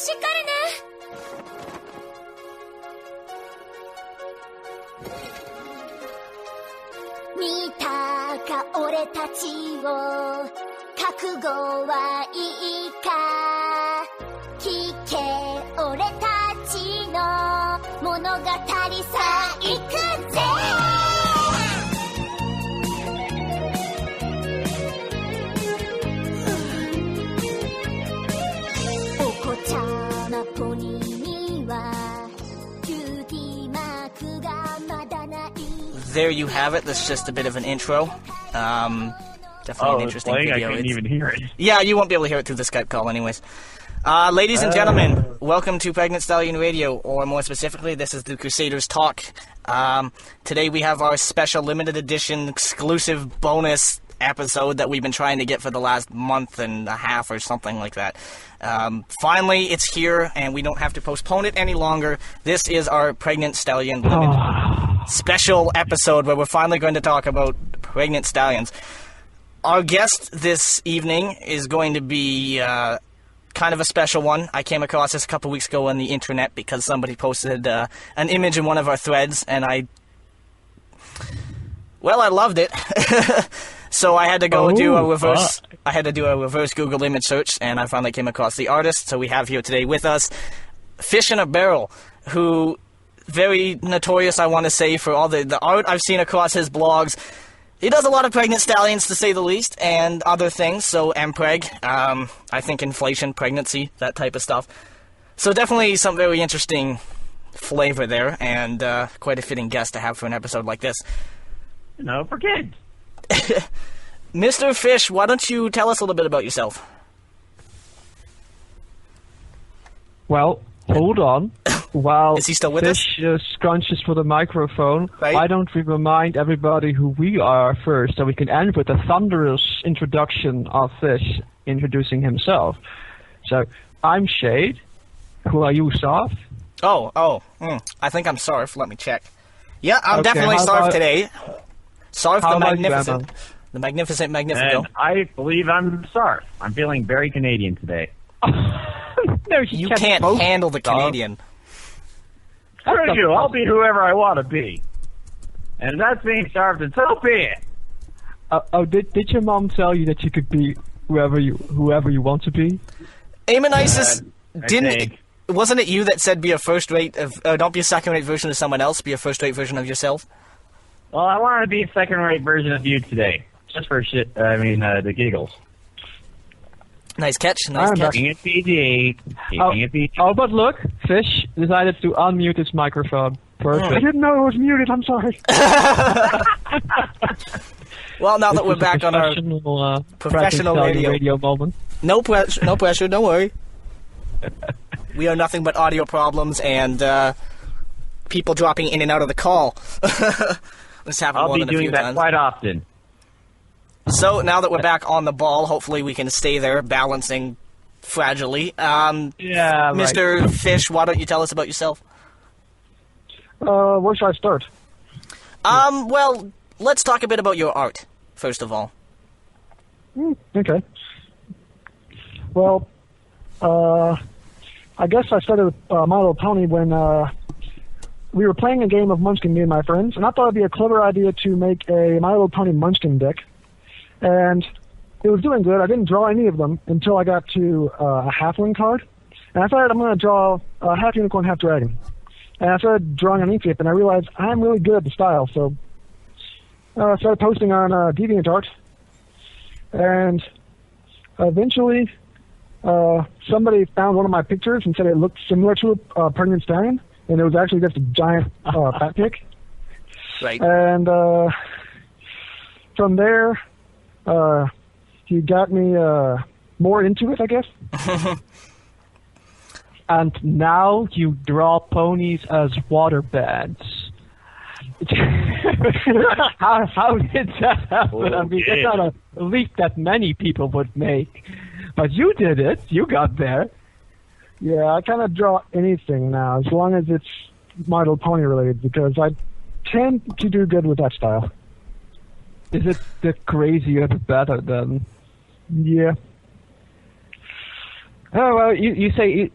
しっかりね。見たか俺たちを、覚悟はいいか。聞け俺たちの物語さ、行くぜ。お子ちゃまポニーにはキューティーマークがまだない。There you have it. That's just a bit of an intro. Definitely an interesting video. I couldn't even hear it. Yeah, you won't be able to hear it through the Skype call anyways. Ladies and gentlemen, welcome to Pregnant Stallion Radio, or more specifically, this is the Crusaders Talk. Today we have our special limited edition exclusive bonus episode that we've been trying to get for the last month and a half or something like that. Finally, it's here, and we don't have to postpone it any longer. This is our Pregnant Stallion limited special episode where we're finally going to talk about pregnant stallions. Our guest this evening is going to be kind of a special one. I came across this a couple weeks ago on the internet because somebody posted an image in one of our threads, and I loved it. So I had to go do a reverse. I had to do a reverse Google image search, and I finally came across the artist. So we have here today with us FishInABarrrell, who very notorious, I want to say, for all the art I've seen across his blogs. He does a lot of pregnant stallions, to say the least, and other things. So mpreg, I think inflation, pregnancy, that type of stuff. So definitely some very interesting flavor there, and quite a fitting guest to have for an episode like this. No, for kids. Mr. Fish, why don't you tell us a little bit about yourself? Well, hold on. While Is he still with Fish scrunches for the microphone, right? Why don't we remind everybody who we are first, so we can end with a thunderous introduction of Fish introducing himself. So, I'm Shade. Who are you, Sarf? I think I'm Sarf. Let me check. Yeah, I'm Okay, definitely how Sarf about- today. Sarf How the about you, Magnificent. Emma? The Magnificent Magnifico. And I believe I'm Sarf. I'm feeling very Canadian today. No, You can't handle the Canadian. Screw you, I'll be whoever I want to be. And if that's being Sarf, then so be it. Did your mom tell you that you could be whoever you want to be? Amonisis I didn't. think. Wasn't it you that said be a first-rate, don't be a second-rate version of someone else, be a first-rate version of yourself? Well, I wanted to be a second-rate version of you today. Just for the giggles. Nice catch, nice I'm catch. Keeping it PG. Keeping it PG. Oh, but look, Fish decided to unmute his microphone. Perfect. I didn't know it was muted, I'm sorry. Well, now that we're back on our professional radio moment. no pressure, don't worry. We are nothing but audio problems and people dropping in and out of the call. This happened I'll more be than a few doing that times. quite often. So now that we're back on the ball, hopefully we can stay there, balancing fragilely. Yeah, right. Mr. Fish, why don't you tell us about yourself? Where should I start? Well, let's talk a bit about your art, first of all. Okay. Well, I guess I started with My Little Pony when we were playing a game of Munchkin, me and my friends, and I thought it'd be a clever idea to make a My Little Pony Munchkin deck. And it was doing good. I didn't draw any of them until I got to a halfling card. And I decided I'm going to draw half unicorn, half dragon. And I started drawing on Inkscape, and I realized I'm really good at the style. So I started posting on DeviantArt. And eventually somebody found one of my pictures and said it looked similar to a pregnant stallion. And it was actually just a giant fat pig. Right. And from there, he got me more into it, I guess. And now you draw ponies as waterbeds. How did that happen? I mean, that's not a leap that many people would make. But you did it. You got there. Yeah, I kind of draw anything now, as long as it's My Little Pony related, because I tend to do good with that style. Is it the crazier the better then? Yeah. Oh, well, you say...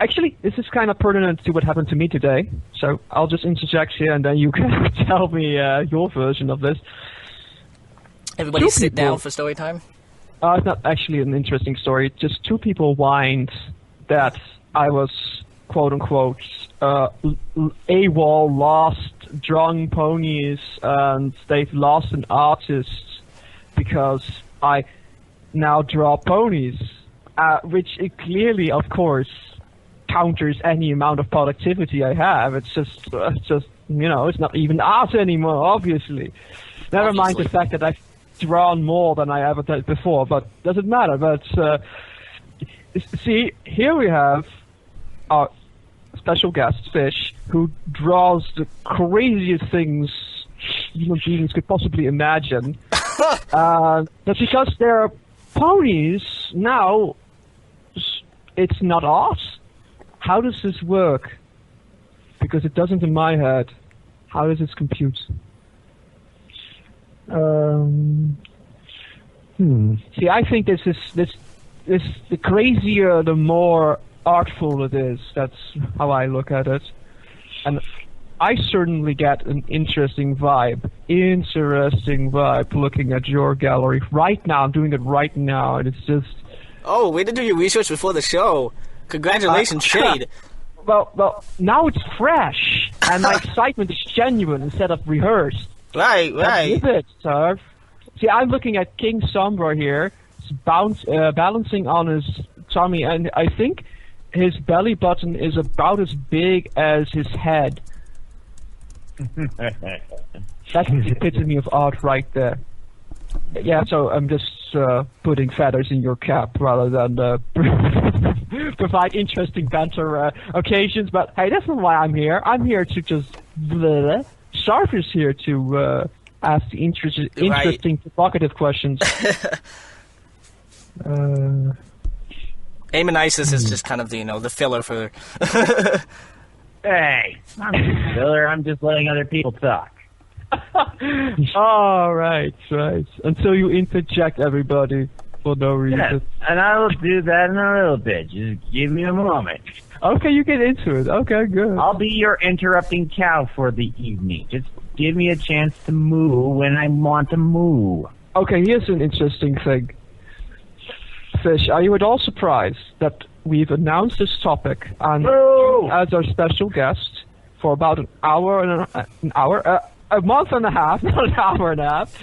actually, this is kind of pertinent to what happened to me today. So I'll just interject here, and then you can tell me your version of this. Everybody sit down for story time. It's not actually an interesting story. Just two people whined that I was, quote-unquote, AWOL, lost, drawing ponies, and they've lost an artist because I now draw ponies, which it clearly, of course, counters any amount of productivity I have. It's just it's not even art anymore, obviously. Never mind the fact that I've drawn more than I ever did before, but doesn't matter. But see, here we have our special guest, Fish, who draws the craziest things human beings could possibly imagine. But because they're ponies, now it's not art. How does this work? Because it doesn't in my head. How does this compute? See, I think this the crazier, the more artful it is. That's how I look at it. And I certainly get an interesting vibe looking at your gallery right now. I'm doing it right now, and it's just... Oh, way to do your research before the show. Congratulations, Shade. Well, now it's fresh, and my excitement is genuine instead of rehearsed. Right. That's it, sir. See, I'm looking at King Sombra here, balancing on his tummy, and I think his belly button is about as big as his head. That's the epitome of art right there. Yeah, so I'm just putting feathers in your cap rather than provide interesting banter occasions. But hey, that's not why I'm here. I'm here to just... Sarf is here to ask the interesting, provocative questions. Amonisis is just kind of the filler for... Hey, I'm just filler. I'm just letting other people talk. Oh, right. Until you interject everybody for no reason. Yes, and I will do that in a little bit. Just give me a moment. Okay, you get into it. Okay, good. I'll be your interrupting cow for the evening. Just give me a chance to moo when I want to moo. Okay, here's an interesting thing. Fish, are you at all surprised that we've announced this topic and as our special guest for about a month and a half, not an hour and a half,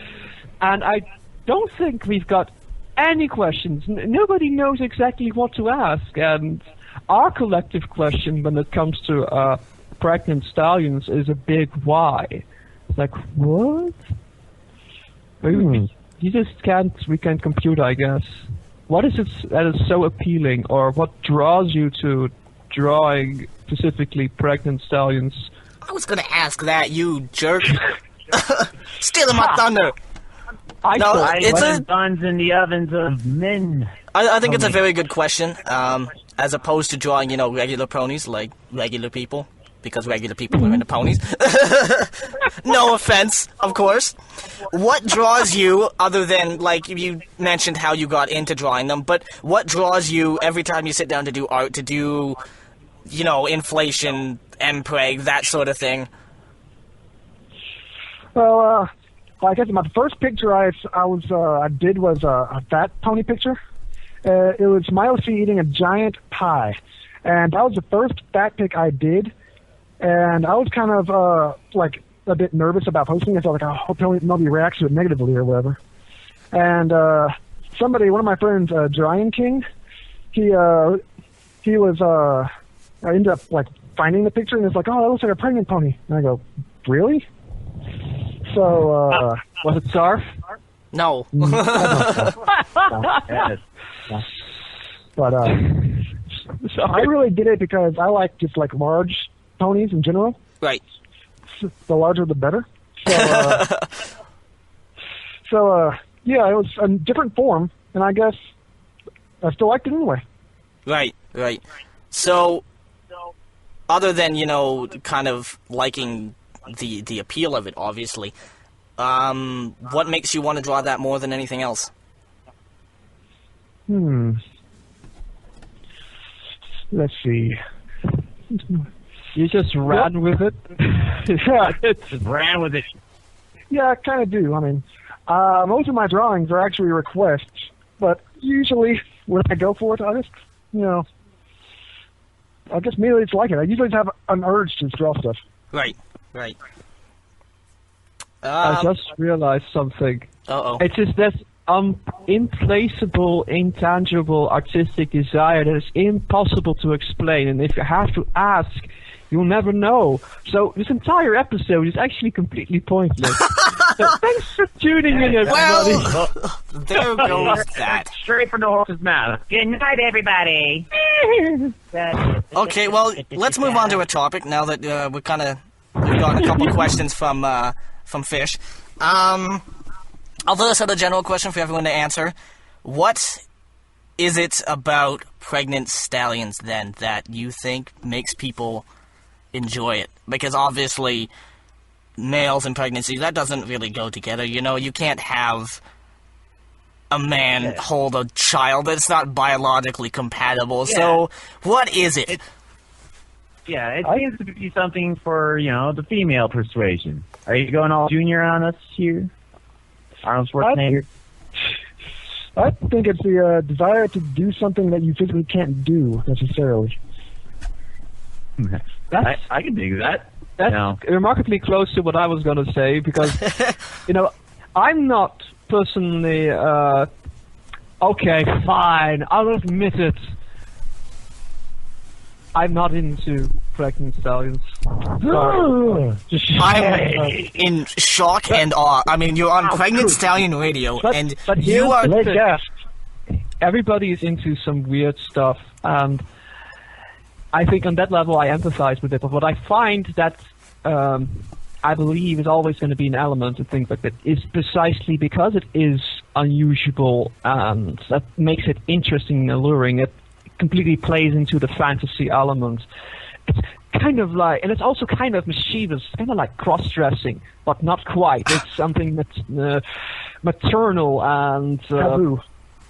and I don't think we've got any questions. Nobody knows exactly what to ask, and our collective question when it comes to Pregnant Stallions is a big why. It's like, what? You just we can't compute, I guess. What is it that is so appealing, or what draws you to drawing specifically Pregnant Stallions? I was gonna ask that, you jerk. Stealing my thunder. It's buns in the ovens of men. I think it's a very good question. As opposed to drawing, regular ponies like regular people, because regular people are into ponies. No offense, of course. What draws you, other than, like, you mentioned how you got into drawing them, but what draws you every time you sit down to do art, to do, inflation, MPreg, that sort of thing? Well, I guess my first picture I did was a fat pony picture. It was Miles C eating a giant pie, and that was the first fat pic I did. And I was kind of like a bit nervous about posting it. So I was like, I hope nobody reacts to it negatively or whatever. And one of my friends, Brian King, he was I ended up like finding the picture and it's like, oh, that looks like a pregnant pony. And I go, really? So was it Sarf? No. But I really did it because I like just like large ponies in general. Right. The larger the better. So, yeah, it was a different form, and I guess I still liked it anyway. Right. So, other than, kind of liking the appeal of it, obviously, what makes you want to draw that more than anything else? let's see. You just ran with it. Yeah, Just ran with it. yeah, I kind of do. I mean, most of my drawings are actually requests, but usually when I go for it, I just, I guess immediately it's like it. I usually just have an urge to draw stuff. Right, right. I just realized something. Uh-oh. It's just this implacable, intangible artistic desire that is impossible to explain, and if you have to ask, you'll never know. So this entire episode is actually completely pointless. So thanks for tuning in, everybody. Well, there goes that. Straight from the horse's mouth. Good night, everybody. Okay, well, let's move on to a topic now that we've got a couple questions from Fish. I'll throw this out a general question for everyone to answer. What is it about Pregnant Stallions, then, that you think makes people enjoy it? Because obviously, males and pregnancy, that doesn't really go together. You can't have a man hold a child. It's not biologically compatible. Yeah. So, what is it? It seems to be something for, the female persuasion. Are you going all junior on us here? Arnold Schwarzenegger? I think it's the desire to do something that you physically can't do, necessarily. I can dig that. That's remarkably close to what I was going to say, because, I'm not personally, okay, fine, I'll admit it. I'm not into Pregnant Stallions. I'm in shock and awe. I mean, you're on Pregnant Stallion Radio, and you are... Everybody is into some weird stuff, and I think on that level I empathize with it. But what I find that I believe is always going to be an element of things like that is precisely because it is unusual, and that makes it interesting and alluring. It completely plays into the fantasy element. It's kind of like, and it's also kind of mischievous. It's kind of like cross-dressing, but not quite. It's something that's maternal and taboo.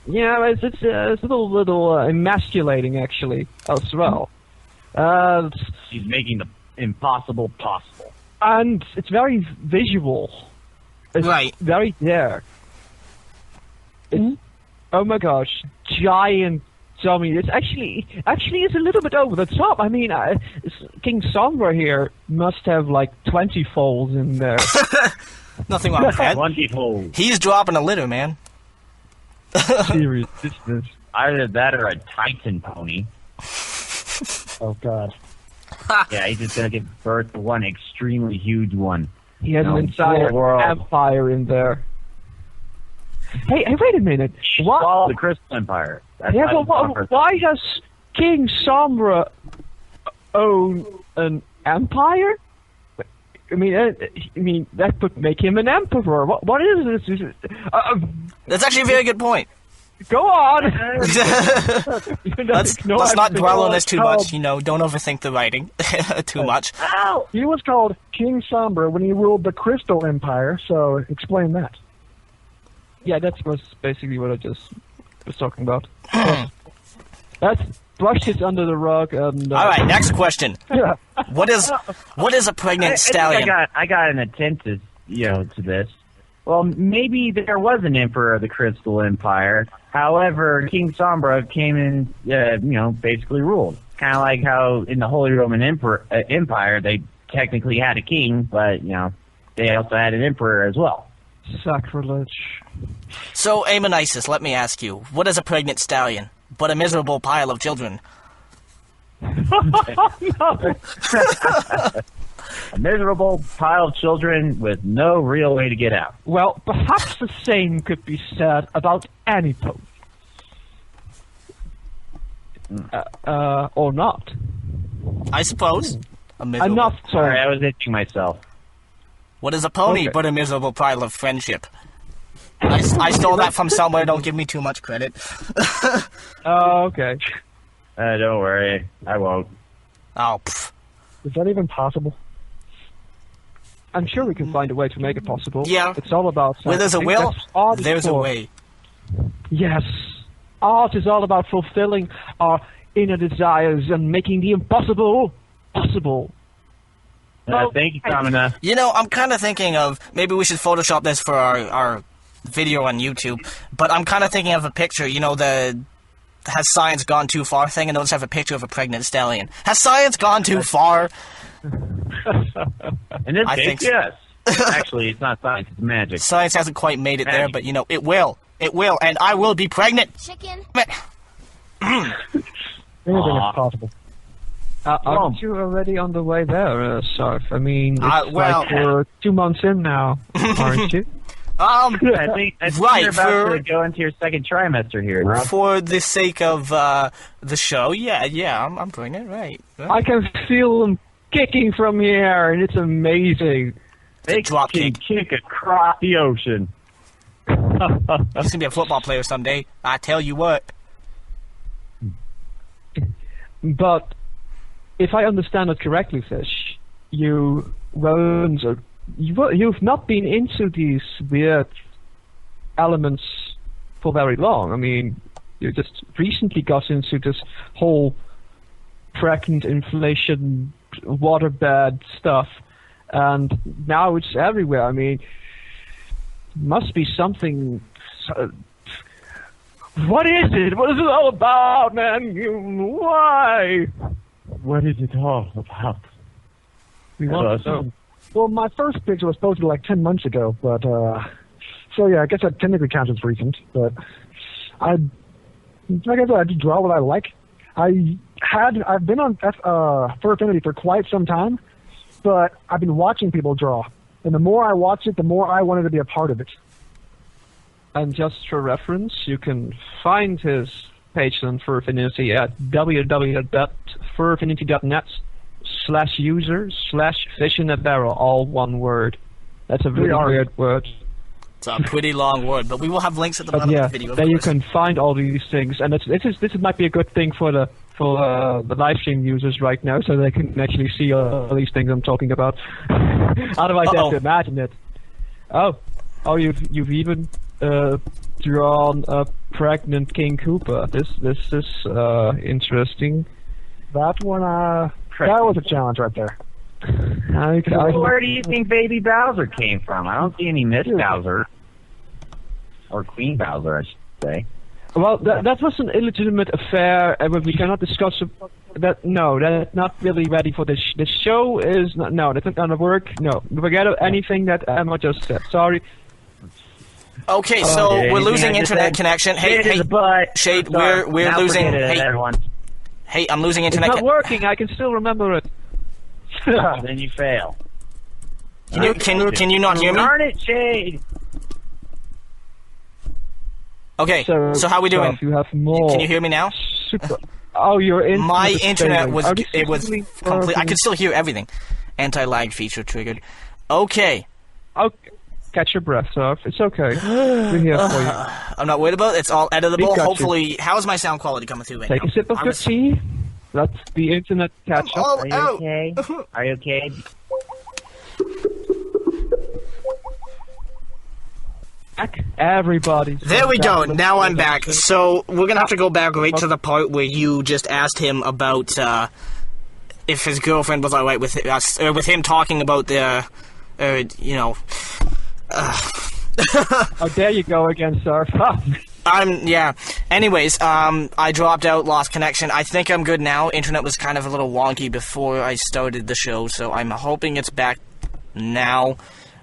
Yeah, it's a little emasculating actually as well. She's making the impossible possible, and it's very visual. It's right. Very there. Oh my gosh, giant. I mean, it's actually is a little bit over the top. I mean, King Sombra here must have like 20 folds in there. Nothing wrong with that. 20 folds. He's dropping a litter, man. Serious business. Either that or a Titan pony. Oh God. Yeah, he's just gonna give birth to one extremely huge one. He has an entire empire in there. Hey, wait a minute. What? The Crystal Empire. Yeah, but why does King Sombra own an empire? I mean that would make him an emperor. What is this? That's actually a very good point. Go on. Let's not dwell on this too much. Don't overthink the writing too much. Ow! He was called King Sombra when he ruled the Crystal Empire. So explain that. Yeah, that was basically what I just was talking about. Let's brush it under the rug. And, all right, next question. Yeah. What is a pregnant stallion? I got an intent to this. Well, maybe there was an emperor of the Crystal Empire. However, King Sombra came in, basically ruled. Kind of like how in the Holy Roman Empire they technically had a king, but they also had an emperor as well. Sacrilege. So, Amonisis, let me ask you, what is a pregnant stallion, but a miserable pile of children? A miserable pile of children with no real way to get out. Well, perhaps the same could be said about any pope. Or not. I suppose. I'm not sorry, I was itching myself. What is a pony but a miserable pile of friendship? I stole that from somewhere, don't give me too much credit. Oh, okay. Don't worry, I won't. Oh, pfft. Is that even possible? I'm sure we can find a way to make it possible. Yeah. It's all about... Where there's a will, there's a way. Yes. Art is all about fulfilling our inner desires and making the impossible possible. Thank you, Kamina. You know, I'm kind of thinking of maybe we should Photoshop this for our video on YouTube. But I'm kind of thinking of a picture. You know, the has science gone too far thing, and they'll just have a picture of a pregnant stallion. Has science gone too far? In this I case, think so. yes. Actually, it's not science; it's magic. Science hasn't quite made it there, Magic. but you know, it will. It will, and I will be pregnant. Chicken. Anything Aw. is possible. Aren't you already on the way there, Sarf? I mean, it's well- like we're 2 months in now, aren't you? I think Right, you're about for- to go into your second trimester here. For the sake of the show, yeah, I'm pregnant, right? I can feel them kicking from here, and it's amazing. They drop can kick. kick across the ocean. He's gonna be a football player someday. I tell you what. But if I understand it correctly, Fish, you've not been into these weird elements for very long. I mean, you just recently got into this whole pregnant inflation waterbed stuff, and now it's everywhere. I mean, must be something. What is it? What is it all about, man? Why? What is it all about? We want to know. Well, my first picture was posted like 10 months ago, but so yeah, I guess that technically counts as recent. But like I said, I just draw what I like. I've been on Fur Affinity for quite some time, but I've been watching people draw, and the more I watch it, the more I wanted to be a part of it. And just for reference, you can find his page on Fur Affinity at www.furaffinity.net/user/FishInABarrrell, all one word. That's a really weird word. It's a pretty long word, but we will have links at the But bottom yeah, of the video. of there you course. can find all these things, and this might be a good thing for the live stream users right now, so they can actually see all these things I'm talking about. Otherwise, they have to imagine it. Oh, you've even drawn a pregnant King Koopa. This is interesting. That one, that was a challenge right there. Where do you think Baby Bowser came from? I don't see any Miss Bowser. Or Queen Bowser, I should say. Well, that was an illegitimate affair, but we cannot discuss that. No, that's not really ready for this. This show is not. No, that's not gonna work. No, forget anything that Emma just said. Sorry. Okay, so we're losing internet connection. Hey, Shade, we're losing. Hey, I'm losing internet. It's not working. I can still remember it. Then you fail. Can you not hear me? Darn it, Shade! Okay, so how we doing? You have more. Can you hear me now? Super. Oh, your internet. My is internet failing. was Are you complete. seriously I could still hear everything. Anti-lag feature triggered. Okay. Okay. Catch your breath, Surf. It's okay. We're here for you. I'm not worried about it. It's all editable. got you. Hopefully, how's my sound quality coming through right Take now? a sip of your tea. Let the internet catch up. Oh, Are you okay? Are you okay? Back. Everybody. There we go. Now I'm back. So we're gonna have to go back right to the part where you just asked him about if his girlfriend was alright with us, or with him talking about the, you know. Oh, there you go again, Surf. Yeah. Anyways, I dropped out, lost connection. I think I'm good now. Internet was kind of a little wonky before I started the show, so I'm hoping it's back now.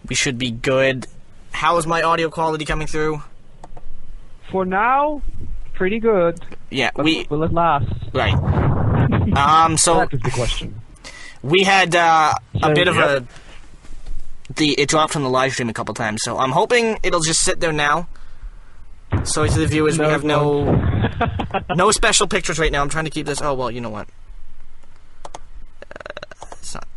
We should be good. How is my audio quality coming through? For now, pretty good. Yeah, But we will it last? right. So That is the question. we had a bit of yep. it dropped from the live stream a couple times, so I'm hoping it'll just sit there now. Sorry to the viewers, we have no special pictures right now. I'm trying to keep this. Oh well, you know what? It's not.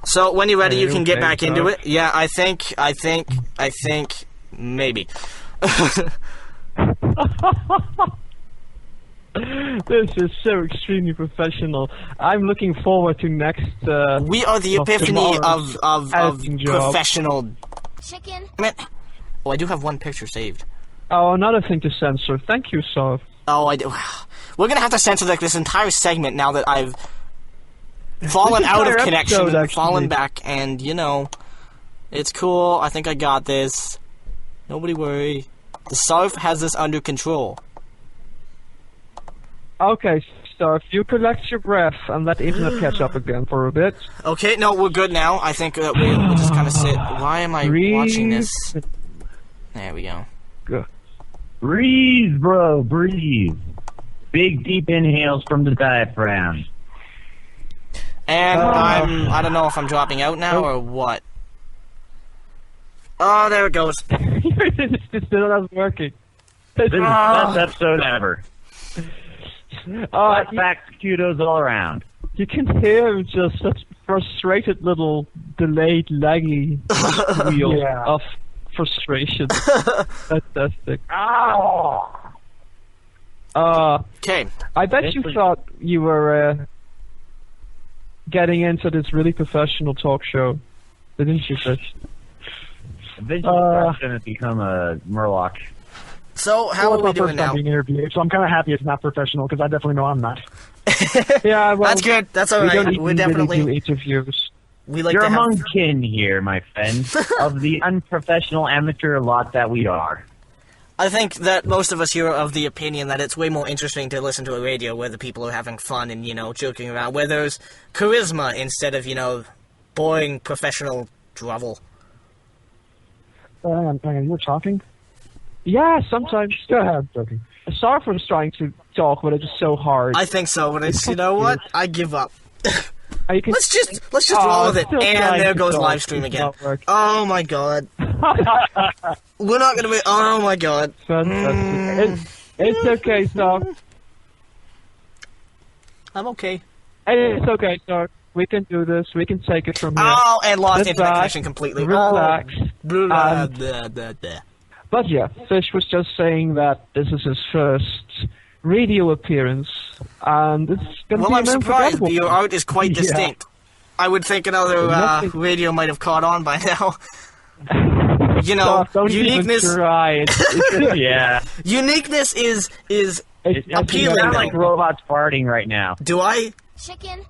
So when you're ready, you can get back into it. Yeah, I think, maybe. This is so extremely professional. I'm looking forward to next. We are the epiphany of acting job. professional. Chicken. Oh, I do have one picture saved. Oh, another thing to censor. Thank you, Sof. Oh, I do. We're gonna have to censor like this entire segment now that I've fallen out of connection and fallen back, and you know, it's cool. I think I got this. Nobody worry. The Sarf has this under control. Okay, so if you collect your breath and let internet catch up again for a bit. Okay, no, we're good now. I think that we'll just kind of sit. Why am I watching this? There we go. Good. Breathe, bro, breathe. Big, deep inhales from the diaphragm. And I don't know if I'm dropping out now or what. Oh, there it goes. It's still not working. This is the best episode ever. Flat facts, kudos all around. You can hear just such frustrated little delayed laggy wheel of frustration. Fantastic. Okay. I bet you thought you were getting into this really professional talk show, didn't you, Fish? Eventually, I'm going to become a Murloc. So, how are we doing now? Being interviewed, so I'm kind of happy it's not professional, because I definitely know I'm not. Yeah, well, that's good. That's all right. We're definitely do interviews. We like You're to among kin here, my friend, of the unprofessional amateur lot that we are. I think that most of us here are of the opinion that it's way more interesting to listen to a radio where the people are having fun and, you know, joking around, where there's charisma instead of, you know, boring professional drivel. Hang on, you were talking? Yeah, sometimes. Go ahead, joking. Sarf was trying to talk, but it's just so hard. I think so, but it's, you know what? I give up. Let's just roll with it. And there goes live stream again. Oh my god. We're not gonna be. Oh my god. It's okay, Sarf. I'm okay. It's okay, Sarf. We can do this. We can take it from here. Oh, and lost internet connection completely. Relax. Blah, blah, blah, blah. But yeah, Fish was just saying that this is his first radio appearance, and it's going to be I'm surprised. Your art is quite distinct. I would think another radio might have caught on by now. You know, don't uniqueness. Even try. Yeah. Uniqueness is appealing. You sound like robots farting right now. Do I? Chicken.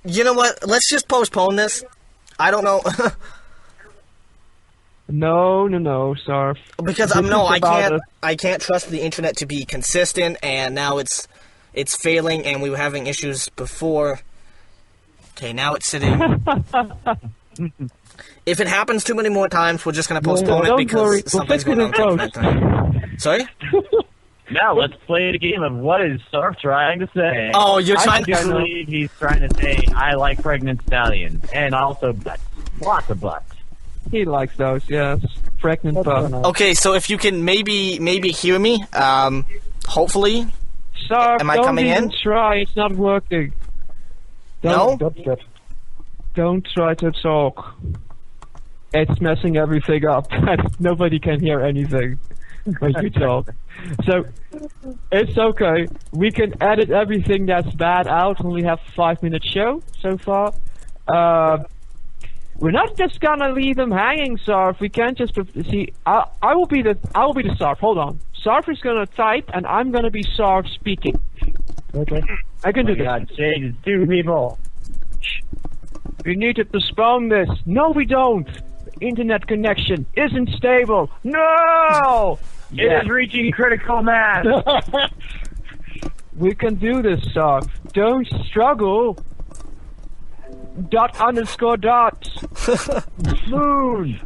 You know what? Let's just postpone this. I don't know. No, Sarf. Because I can't trust the internet to be consistent, and now it's failing, and we were having issues before. Okay, now it's sitting. If it happens too many more times, we're just gonna postpone it because something's going on with the internet. Sorry? Now let's play the game of what is Sarf trying to say. Oh, you're trying to. I believe he's trying to say I like pregnant stallions and also butts, lots of butts. He likes those, yes. Pregnant butt. Okay, so if you can maybe hear me, hopefully. Sarf, am I coming in? Try, it's not working. No? Don't try to talk. It's messing everything up. Nobody can hear anything when you talk. So, it's okay. We can edit everything that's bad out, and we have a 5-minute show so far. We're not just gonna leave him hanging, Sarf. We can't just see. I will be the Sarf. Hold on. Sarf is gonna type, and I'm gonna be Sarf speaking. Okay. I can do this. God, Shade, it's 2 people. We need to postpone this. No, we don't. The internet connection isn't stable. No. It is reaching critical mass. We can do this, Sarf. Don't struggle. _. Moon.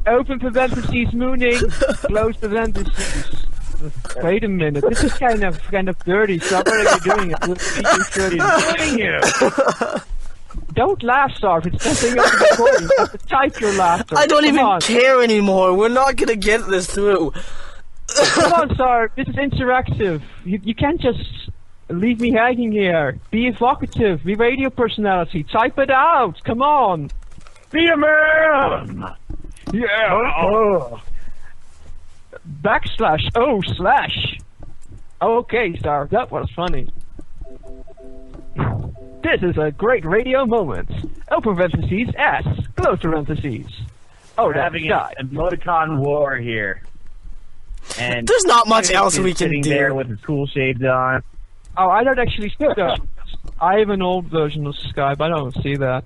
Open parentheses mooning. Close parentheses. Wait a minute. This is kind of dirty. Stop what you're doing. It's dirty. You. Don't laugh, Sarf. It's messing up the recording. You have to type your laughter. I don't even care anymore. We're not gonna get this through. Come on, Sarf. This is interactive. You can't just leave me hanging here. Be evocative. Be radio personality. Type it out. Come on. Be a man. Yeah. // Okay, Star. That was funny. This is a great radio moment. Open parentheses S. Close parentheses. We're having an emoticon war here. And There's not much he's else we can sitting do. there with his cool shades on. Oh, I don't actually see that. I have an old version of Skype. I don't see that.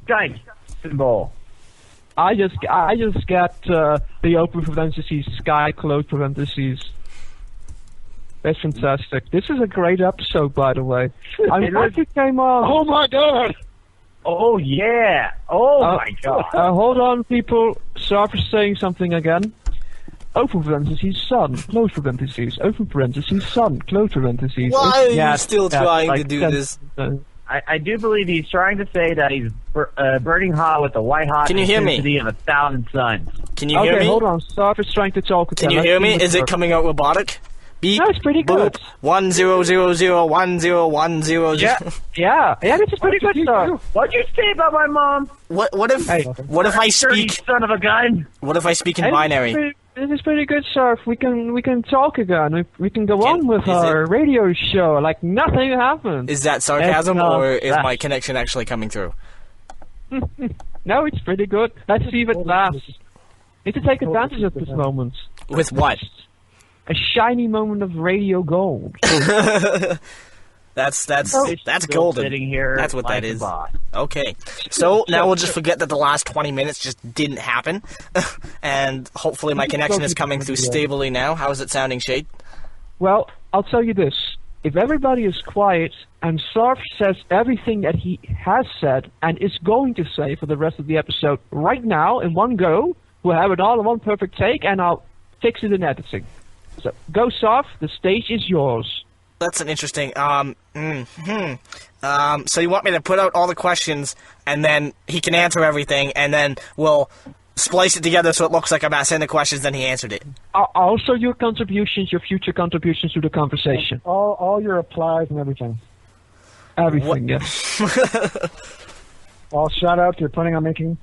Skype symbol. I just get the open parentheses, sky, close parentheses. That's fantastic. This is a great episode, by the way. I'm glad you came on. Oh my god! Oh yeah! Oh my god! Hold on, people. Sorry for saying something again. Open parentheses, sun, close parentheses, open parentheses, sun, close parentheses. Why are you still trying to do this? I do believe he's trying to say that he's burning hot with the white hot Can you hear me? intensity of 1,000 suns. Can you hear me? Okay, hold on. Sorry for trying to talk again. Can you hear me? Is it coming out robotic? Beep, No, it's pretty good. boop, 10001010. Yeah, this is pretty good stuff. What'd you say about my mom? What if Hey. what if I Dirty speak son of a gun! what if I speak in binary? This is pretty good stuff. We can talk again. We can go on with is our radio show like nothing happened. Is that sarcasm It's not or is that. my connection actually coming through? No, it's pretty good. Let's see if it lasts. Need to take advantage of this moment. With what? A shiny moment of radio gold. That's Still golden. Sitting here That's what like that a is. boss. Okay. So now we'll just forget that the last 20 minutes just didn't happen. And hopefully my connection is coming through stably now. How is it sounding, Shade? Well, I'll tell you this. If everybody is quiet and Sarf says everything that he has said and is going to say for the rest of the episode right now in one go, we'll have it all in one perfect take and I'll fix it in editing. So, go Sarf, the stage is yours. That's an interesting. So you want me to put out all the questions, and then he can answer everything, and then we'll splice it together so it looks like I'm asking the questions, then he answered it. Also, your contributions, your future contributions to the conversation. All your replies and everything. Everything, yes. All shout outs you're planning on making.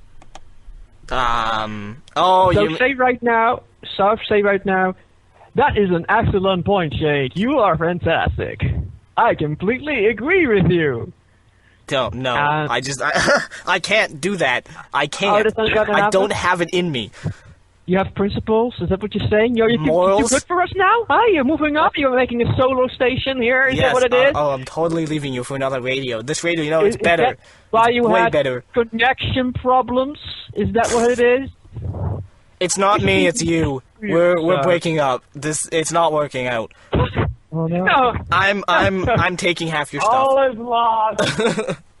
Oh, So you. say right now, Sarf, say right now, that is an excellent point, Shade. You are fantastic. I completely agree with you. Don't no. I can't do that. I can't. that's not gonna I happen? don't have it in me. You have principles? Is that what you're saying? You're Morals? good for us now? Huh? You're moving up? You're making a solo station here? Is that what it is? I'm totally leaving you for another radio. This radio, it's better. Is that why you way had better. connection problems? Is that what it is? It's not me. It's you. We're breaking up. It's not working out. Oh no. No. I'm taking half your stuff. All is lost!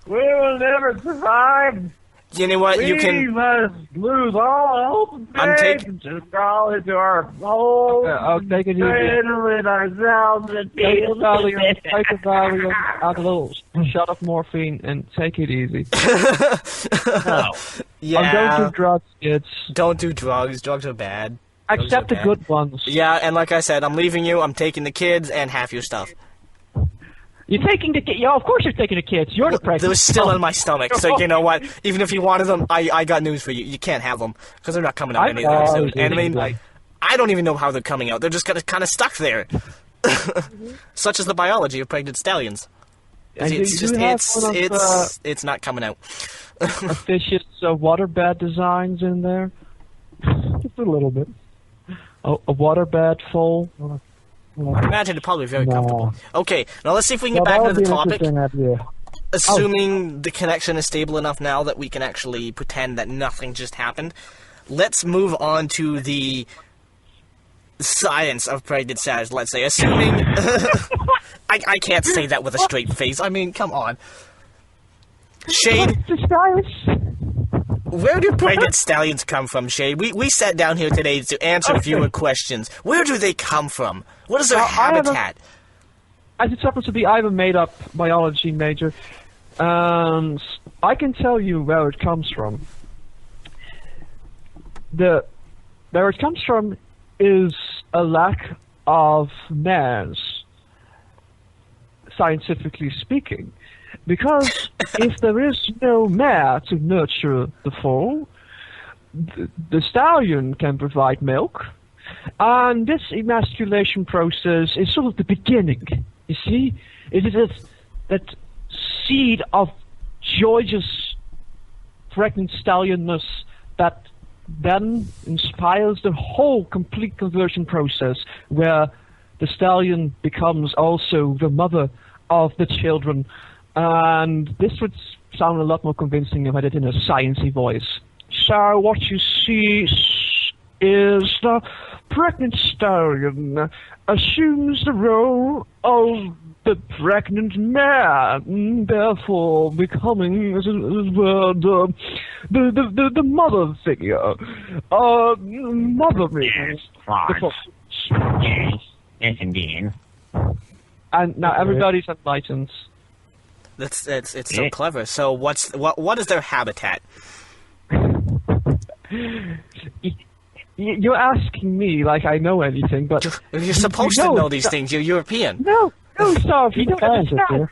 We will never survive! You know what? You We can. must lose all hope and I'm faith taking- and just crawl into our hole. I'll take it easy. with ourselves and Take feel a Valium, take a Valium, add a little shot of morphine, and take it easy. No. Yeah. Don't do drugs, kids. Don't do drugs. Drugs are bad. Except the bad. good ones. Yeah, and like I said, I'm leaving you. I'm taking the kids and half your stuff. You're taking the kids. Yeah, of course you're taking the kids. You're the pregnant. They're still in my stomach, so you know what? Even if you wanted them, I got news for you. You can't have them because they're not coming out anytime soon. And I mean, I don't even know how they're coming out. They're just kind of stuck there. Such is the biology of pregnant stallions. And It's you just have one of, it's not coming out. Fish's waterbed designs in there. Just a little bit. A waterbed full. I imagine it's probably very No. comfortable. Okay, now let's see if we can get Well, back that into would the be an topic. interesting idea. Assuming the connection is stable enough now that we can actually pretend that nothing just happened, let's move on to the science of pregnant stallions, let's say. Assuming... I can't say that with a straight face. I mean, come on. Shade, where do pregnant stallions come from, Shade? We sat down here today to answer viewer questions. Where do they come from? What is their habitat? As it happens to be, I'm a made-up biology major, and I can tell you where it comes from. Where it comes from is a lack of mares, scientifically speaking. Because if there is no mare to nurture the foal, the stallion can provide milk, and this emasculation process is sort of the beginning. You see, it is that seed of joyous pregnant stallionness that then inspires the whole complete conversion process, where the stallion becomes also the mother of the children. And this would sound a lot more convincing if I did it in a sciencey voice. So what you see is the pregnant stallion assumes the role of the pregnant man, therefore becoming, as it were, the mother figure. Mothering. Yes, indeed. And now everybody's enlightened. It's so clever. So what is their habitat? You're asking me like I know anything, but You're supposed to know these things. You're European. No, Starve, you don't understand.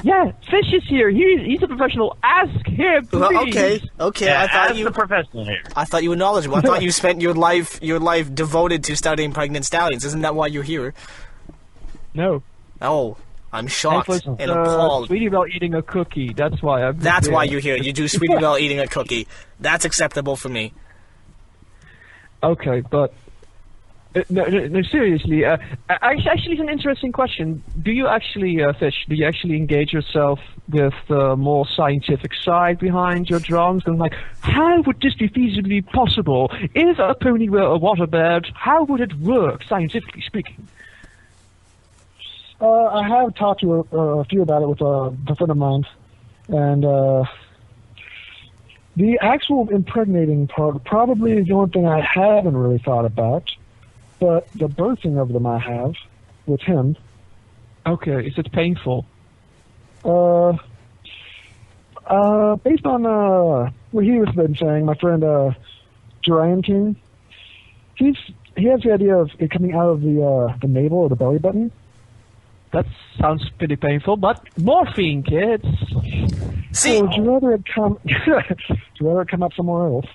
Yeah, Fish is here. He's a professional. Ask him, please. Well, okay. Yeah, I thought as the professional here. I thought you were knowledgeable. I thought you spent your life devoted to studying pregnant stallions. Isn't that why you're here? No. Oh, I'm shocked was, and appalled. Sweetie Belle eating a cookie. That's why I'm That's here. why you're here. You do Sweetie Belle eating a cookie. That's acceptable for me. Okay, but no, seriously. Actually, it's an interesting question. Do you actually, Fish? Do you actually engage yourself with the more scientific side behind your drawings? And like, how would this be feasibly possible? If a pony were a waterbed, how would it work, scientifically speaking? I have talked to a few about it with a friend of mine, and the actual impregnating part probably is the only thing I haven't really thought about, but the birthing of them I have with him. Okay, is it painful? Based on what he has been saying, my friend Jorian King, he has the idea of it coming out of the navel or the belly button. That sounds pretty painful, but morphine, kids. See, would you rather it come? Would you rather it come up somewhere else?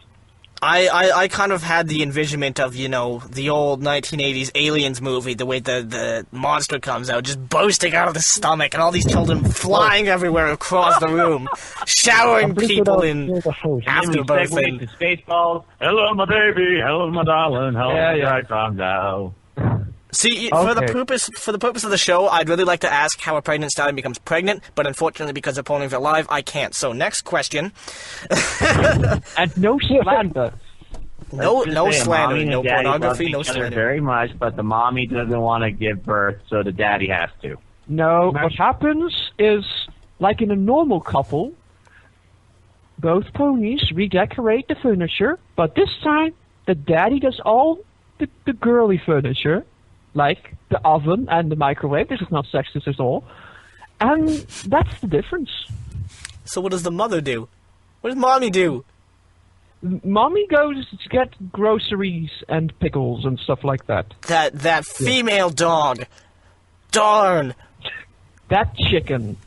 I kind of had the envisionment of, you know, the old 1980s Aliens movie, the way the monster comes out, just bursting out of the stomach, and all these children flying everywhere across the room, showering people in afterbirth. And to Spaceballs. Hello, my baby. Hello, my darling. Hello, Yeah. I come now. See, Okay. for the purpose of the show, I'd really like to ask how a pregnant stallion becomes pregnant, but unfortunately, because the ponies are live, I can't. So, next question. And no slander. No Mommy slander, and no daddy pornography, love no each other slander. very much, but the mommy doesn't want to give birth, so the daddy has to. No, what happens is, like in a normal couple, both ponies redecorate the furniture, but this time, the daddy does all the girly furniture, like the oven and the microwave. This is not sexist at all. And that's the difference. So what does the mother do? What does mommy do? Mommy goes to get groceries and pickles and stuff like that. That female dog. Darn. That chicken.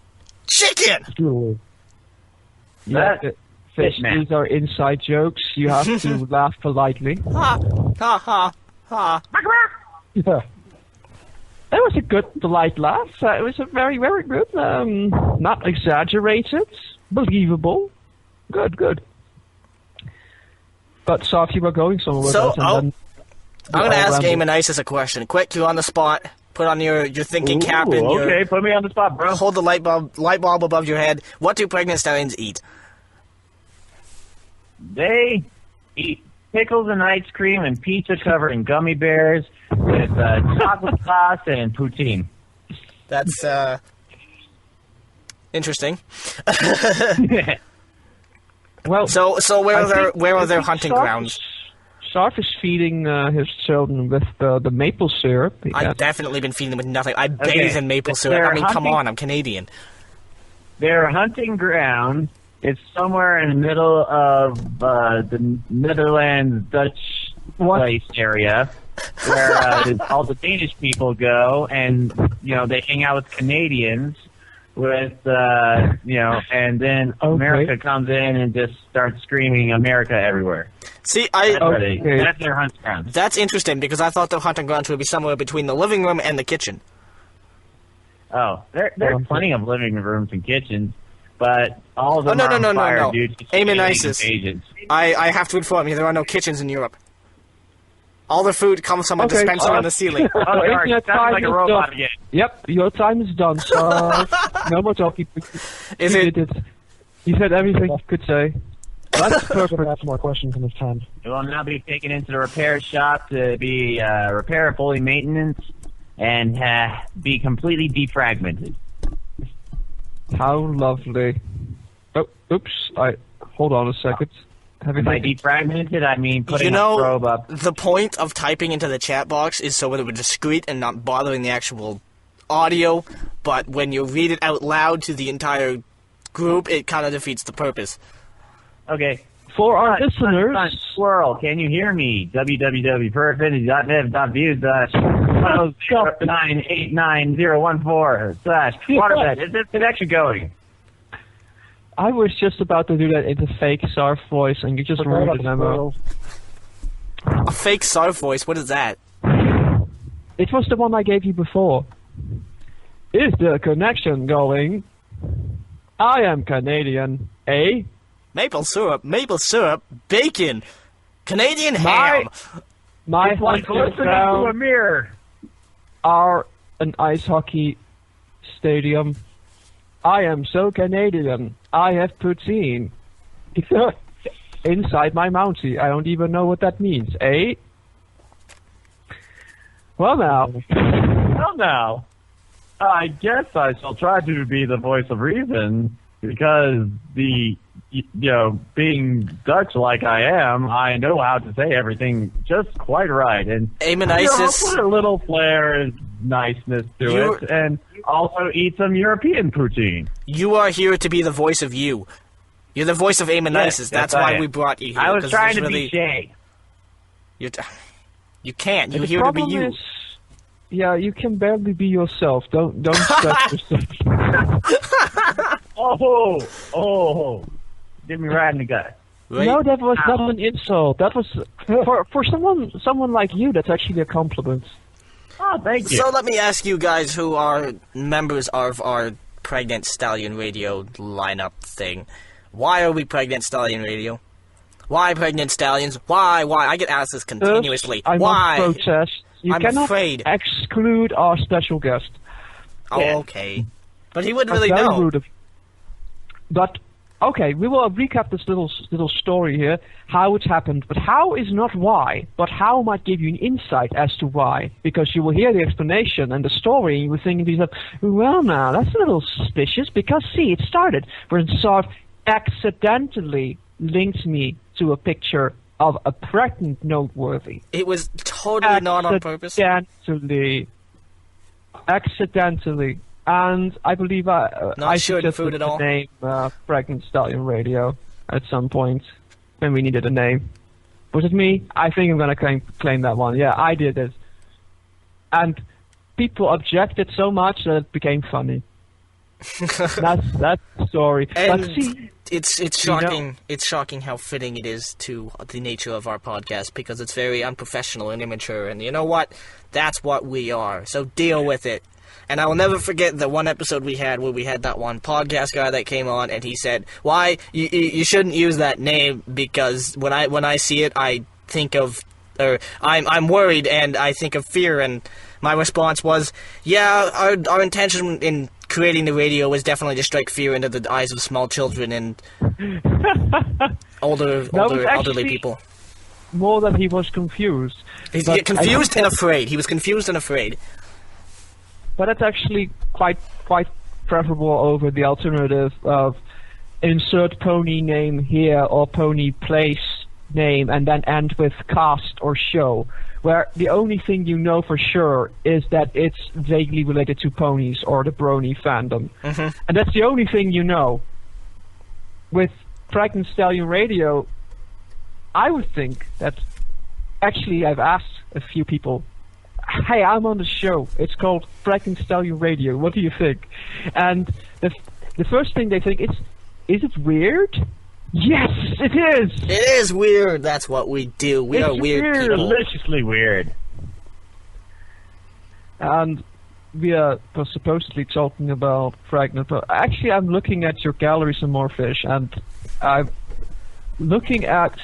Chicken! Truly. Yeah, That Fish, man. these are inside jokes. You have to laugh politely. Ha, ha, ha, ha. Yeah. That was a good, polite laugh. It was a very, very good. Not exaggerated. Believable. Good. But so if you were going somewhere with So, us and then... I'm going to ask ramble. Eamon Isis a question. Quick, you're on the spot. Put on your thinking cap and your... Okay, put me on the spot, bro. Hold the light bulb above your head. What do pregnant stallions eat? They eat pickles and ice cream and pizza covered in gummy bears with chocolate sauce and poutine. That's, interesting. Well, So where are their I think hunting Sarf grounds? Sarf is feeding his children with the maple syrup. I've definitely been feeding them with nothing. I bathe Okay, in maple but syrup. they're I mean, come hunting- on, I'm Canadian. Their hunting ground is somewhere in the middle of the Netherlands Dutch place area where all the Danish people go, and they hang out with Canadians. With and then America comes in and just starts screaming America everywhere. See, That's their hunting ground. that's interesting because I thought their hunting grounds would be somewhere between the living room and the kitchen. Oh, there are plenty of living rooms and kitchens. but all of them are on fire no. due to Aim and alien ISIS. invasions. I have to inform you, there are no kitchens in Europe. All the food comes from a dispenser on the ceiling. Oh, sorry, Your sounds time like a is robot done. again. Yep, your time is done, so no more talking. Is You it? did it. You said everything you could say. That's perfect. Ask more questions in this time. It will now be taken into the repair shop to be repair, fully maintenance, and be completely defragmented. How lovely. Oh, oops. Hold on a second. By defragmented, I mean putting You know, a probe up. the point of typing into the chat box is so that it would discreet and not bothering the actual audio, but when you read it out loud to the entire group, it kind of defeats the purpose. Okay. For our listeners, Squirrel, can you hear me? www.net.views/10989014/waterbed. Is this connection going? I was just about to do that in the fake Sarf voice, and you just ruined the memo. A fake Sarf voice, what is that? It was the one I gave you before. Is the connection going? I am Canadian, eh? Maple syrup, bacon, Canadian ham. My It's like hunting listening to a ground mirror. are an ice hockey stadium. I am so Canadian. I have poutine inside my mountie. I don't even know what that means, eh? Well now. Well, now, I guess I shall try to be the voice of reason because being Dutch like I am, I know how to say everything just quite right. And Aim and ISIS. put a little flair and niceness to it, and also eat some European poutine. You are here to be the voice of you. You're the voice of Aim and Yes, ISIS. That's yes, I why am. we brought you here. I was 'cause trying it's to be Shay. You can't. You're The here to be problem you. is, yeah, you can barely be yourself. Don't stretch yourself. Oh, get me right in the gut. Right? No, that was not an insult. That was for someone like you. That's actually a compliment. Oh, thank you. So let me ask you guys who are members of our Pregnant Stallion Radio lineup thing. Why are we Pregnant Stallion Radio? Why Pregnant Stallions? Why? I get asked this continuously. I Why? must protest. You I'm cannot afraid. exclude our special guest. Oh, Yeah. okay. But he wouldn't That's really very know. rude of- But okay, we will recap this little story here, how it happened. But how is not why, but how might give you an insight as to why, because you will hear the explanation and the story, and you will think to yourself, well, now that's a little suspicious. Because see, it started when Sarf accidentally linked me to a picture of a pregnant noteworthy. It was totally not on purpose. Accidentally. And I believe Not I sharing suggested food at the all. name Pregnant Stallion Radio at some point when we needed a name. Was it me? I think I'm going to claim that one. Yeah, I did it. And people objected so much that it became funny. That's the story. And but see, it's shocking. It's shocking how fitting it is to the nature of our podcast because it's very unprofessional and immature. And you know what? That's what we are. So deal with it. And I will never forget the one episode we had where we had that one podcast guy that came on and he said, "Why you shouldn't use that name because when I see it I think of I'm worried and I think of fear." And my response was, "Yeah, our intention in creating the radio was definitely to strike fear into the eyes of small children and elderly people." More that he was confused. He's But confused and afraid. He was confused and afraid. But it's actually quite preferable over the alternative of insert pony name here or pony place name and then end with cast or show, where the only thing you know for sure is that it's vaguely related to ponies or the brony fandom. Mm-hmm. And that's the only thing you know. With Pregnant Stallion Radio, I would think that actually I've asked a few people, hey, I'm on the show. It's called Pregnant Stallion Radio. What do you think? And the first thing they think is it weird? Yes, it is. It is weird. That's what we do. We are weird people. Deliciously weird. And we are supposedly talking about Pregnant, but actually I'm looking at your gallery some more, Fish, and I'm looking at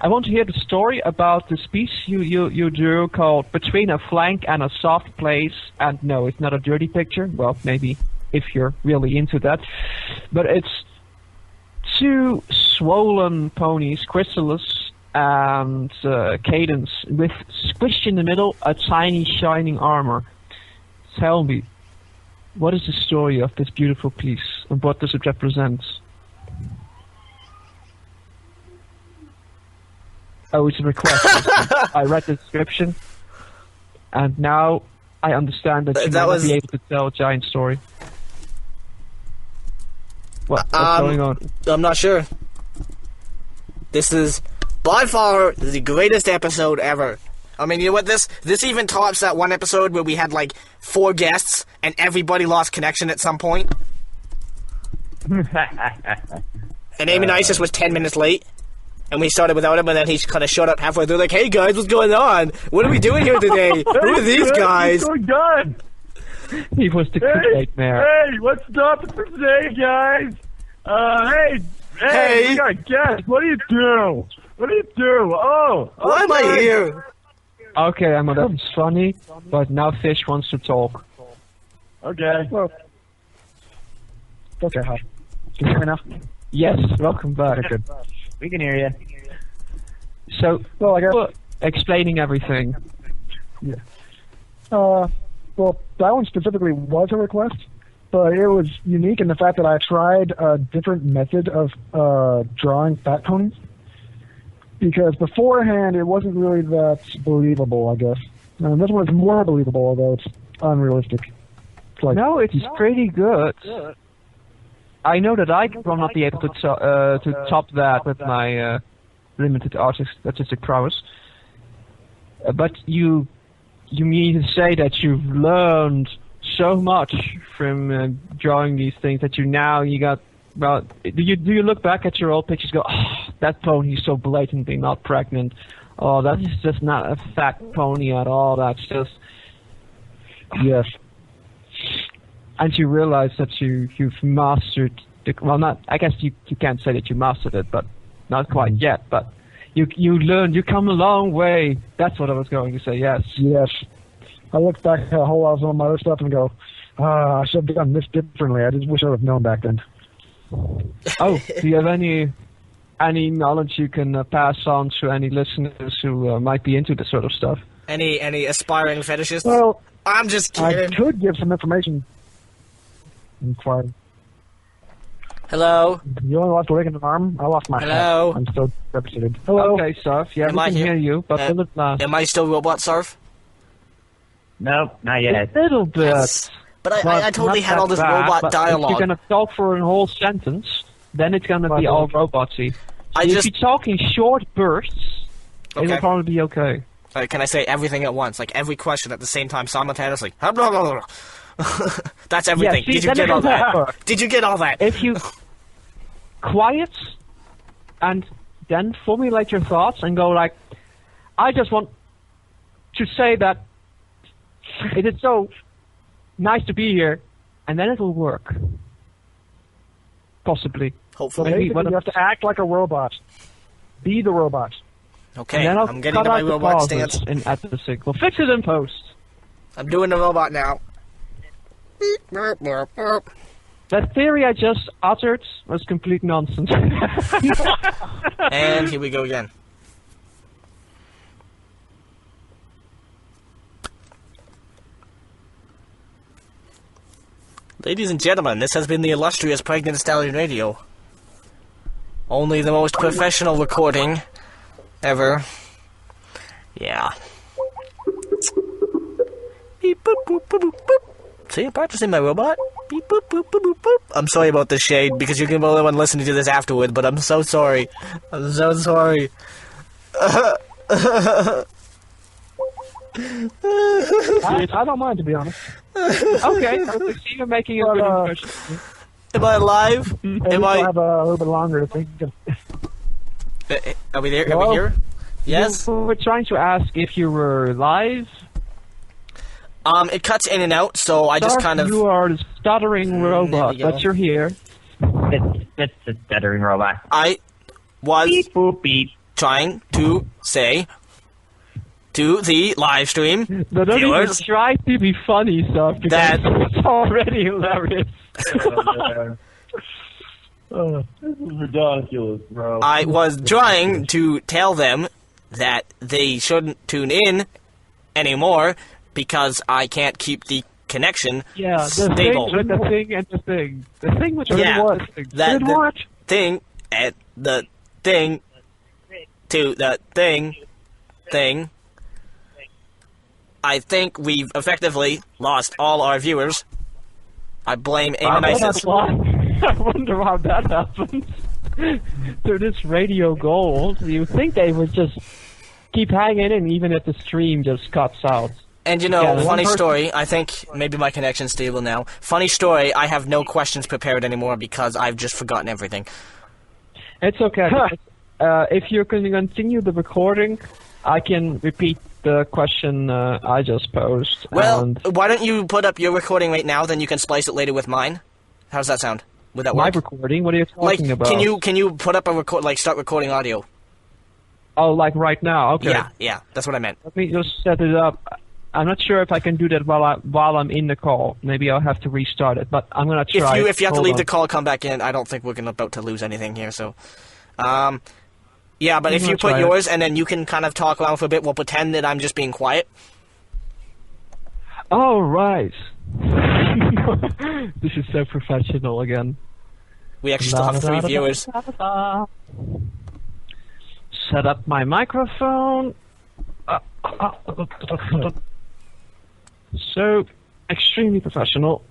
I want to hear the story about this piece you drew called Between a Flank and a Soft Place. And no, it's not a dirty picture. Well, maybe if you're really into that. But it's two swollen ponies, Chrysalis and Cadence, with squished in the middle a tiny shining armor. Tell me, what is the story of this beautiful piece and what does it represent? Oh, it's a request. I read the description, and now I understand that you might not be able to tell a giant story. What's going on? I'm not sure. This is by far the greatest episode ever. I mean, you know what? This even tops that one episode where we had like 4 guests and everybody lost connection at some point. And Amy Isis was 10 minutes late. And we started without him, and then he kind of showed up halfway through, like, "Hey guys, what's going on? What are we doing here today? Who are these guys?" What's going on? He was the nightmare. Hey, what's up for today, guys? Hey, we got a guest. What do you do? Oh, why am I here? Okay, Emma, that's funny, but now Fish wants to talk. Okay. Well, okay, hi. Can you hear me now? Yes, welcome back. Okay, good. We can hear you. So, Well, I guess. explaining everything. Yeah. Well, that one specifically was a request, but it was unique in the fact that I tried a different method of drawing fat ponies. Because beforehand, it wasn't really that believable, I guess. And this one is more believable, although it's unrealistic. It's like, No, it's pretty good. I know that I will not be able to top that with my limited artistic prowess. But you mean to say that you've learned so much from drawing these things that you got. Well, do you look back at your old pictures and go, "Oh, that pony is so blatantly not pregnant. Oh, that's just not a fat pony at all. That's just." yes. And you realize that you've mastered I guess you can't say that you mastered it, but not quite yet, but you learned, you come a long way. That's what I was going to say, yes. Yes. I look back at a whole lot of some of my other stuff and go, I should have done this differently. I just wish I would have known back then. Oh, do you have any knowledge you can pass on to any listeners who might be into this sort of stuff? Any aspiring fetishists? Well, I'm just kidding. I could give some information. Inquiry. Hello? You only lost a leg and an arm? I lost my Hello? hat. I'm so devastated. Hello? Okay, Surf, yeah, Am we I can here? hear you, but a little last. Am I still Robot Surf? Nope, not yet. A little bit. Yes. But I totally not had all that this bad, robot but dialogue. If you're going to talk for a whole sentence, then it's going to be all robotsy. If you talk in short bursts, Okay. it'll probably be okay. Can I say everything at once? Like every question at the same time simultaneously? That's everything. Yeah, see, Did you then get it all doesn't that? work. Did you get all that? If you quiet and then formulate your thoughts and go like, I just want to say that it is so nice to be here, and then it will work. Possibly. So Hopefully. basically, you have to act like a robot. Be the robot. Okay, And then I'll I'm getting cut to my out the robot pauses stance. and add the signal. Fix it in post. I'm doing the robot now. That theory I just uttered was complete nonsense. And here we go again. Ladies and gentlemen, this has been the illustrious Pregnant Stallion Radio. Only the most professional recording ever. Yeah. Beep boop boop boop boop boop. See, I'm practicing my robot. Beep boop boop boop boop boop. I'm sorry about the shade because you're gonna be the only one listening to this afterward, but I'm so sorry. I'm so sorry. I don't mind, to be honest. Okay, I see you're making a good impression. Am I alive? Maybe Am I'll I? have a little bit longer to think. Are we there? Are Hello? we here? Yes. We were trying to ask if you were live. It cuts in and out, so I just kind of... You are the stuttering robot, go. but you're here. It's the stuttering robot. I was Beep, boop, beep. trying to say to the live stream But don't even viewers try to be funny, stuff because that- it's already hilarious. This is ridiculous, bro. I was trying to tell them that they shouldn't tune in anymore because I can't keep the connection Yeah, the stable. thing with the thing and the thing. The thing with the Yeah, what? that Did the what? thing and the thing to the thing. I think we've effectively lost all our viewers. I blame Amonisis. I wonder how that happens. Through this radio gold, you think they would just keep hanging in even if the stream just cuts out. And you know, Yeah, funny one person- story, I think maybe my connection's stable now. Funny story, I have no questions prepared anymore because I've just forgotten everything. It's okay. If you're going to continue the recording, I can repeat the question I just posed. Well, and why don't you put up your recording right now, then you can splice it later with mine? How's that sound? Would that my work? recording? What are you Like, talking about? can you put up a record, like start recording audio? Oh, like right now? Okay. Yeah, that's what I meant. Let me just set it up. I'm not sure if I can do that while I'm in the call. Maybe I'll have to restart it, but I'm gonna try. If you have to Hold leave on. the call, come back in. I don't think we're about to lose anything here. So, yeah. But if I'm you gonna try put it. yours and then you can kind of talk around for a bit, we'll pretend that I'm just being quiet. Oh, right. This is so professional again. We actually still have 3 viewers. Set up my microphone. So, extremely professional.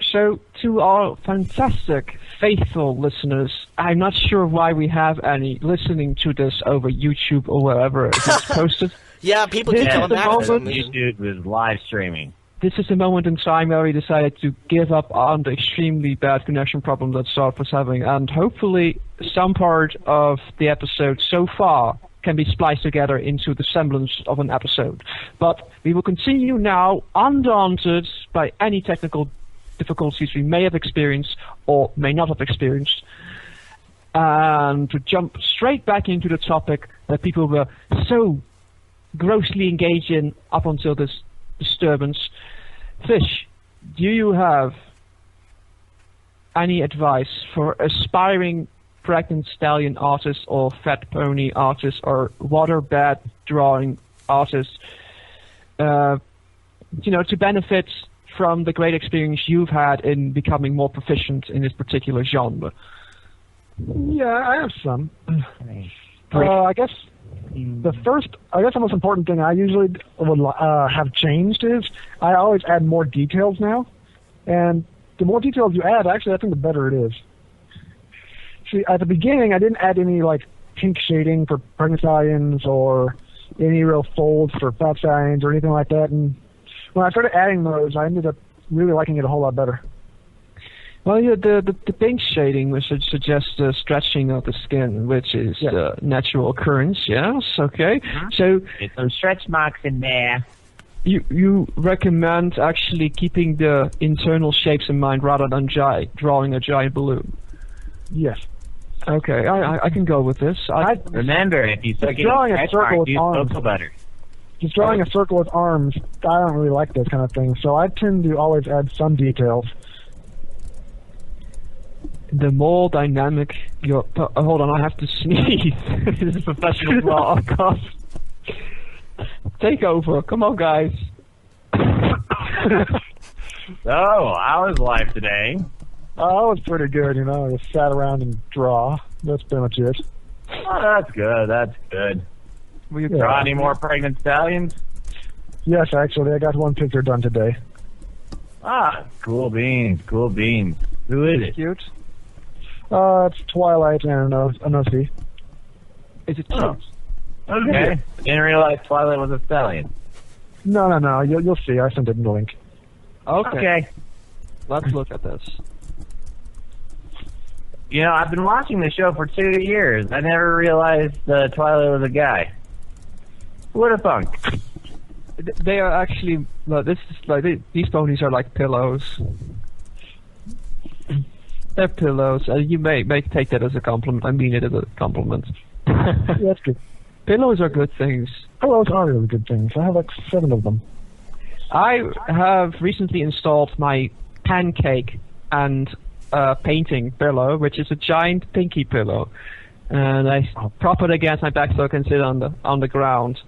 So, to our fantastic, faithful listeners, I'm not sure why we have any listening to this over YouTube or wherever it's posted. Yeah, people keep This coming is the back for some moment- reason. YouTube was live streaming. This is a moment in time where we decided to give up on the extremely bad connection problem that Sarp was having, and hopefully some part of the episode so far can be spliced together into the semblance of an episode. But we will continue now, undaunted by any technical difficulties we may have experienced or may not have experienced, and to jump straight back into the topic that people were so grossly engaged in up until this disturbance. Fish, do you have any advice for aspiring pregnant stallion artists or fat pony artists or waterbed drawing artists, to benefit from the great experience you've had in becoming more proficient in this particular genre? Yeah, I have some. I guess the most important thing I usually would have changed is I always add more details now, and the more details you add, actually, I think the better it is. See, at the beginning, I didn't add any like pink shading for pregnant stallions or any real folds for fat stallions or anything like that, and when I started adding those, I ended up really liking it a whole lot better. Well, yeah, the pink shading which suggests the stretching of the skin, which is a natural occurrence, yes, okay. So There's some stretch marks in there. you recommend actually keeping the internal shapes in mind rather than drawing a giant balloon. Yes. Okay, I can go with this. Remember, if you start getting drawing a stretch circle marks, with use arms. cocoa butter. Just drawing a circle with arms, I don't really like those kind of things, so I tend to always add some details. The more dynamic your... hold on, I have to sneeze. This is professional broadcast. Take over. Come on, guys. Oh, I was live today. I was pretty good, I just sat around and draw. That's pretty much it. Oh, that's good. That's good. Will you Draw any more pregnant stallions? Yes, actually, I got one picture done today. Ah, cool beans. Cool beans. Who is it? Cute. It's Twilight and an OC. Is it Oh. cute? Okay. Didn't realize Twilight was a stallion. No. You'll see. I sent it in the link. Okay. Let's look at this. You know, I've been watching the show for 2 years. I never realized Twilight was a guy. Who would have thunk? They are actually. No, this is like these ponies are like pillows. They're pillows. You may take that as a compliment. I mean it as a compliment. Yeah, that's good. Pillows are good things. Pillows are really good things. I have like 7 of them. I have recently installed my pancake and painting pillow, which is a giant pinky pillow, and I prop it against my back so I can sit on the ground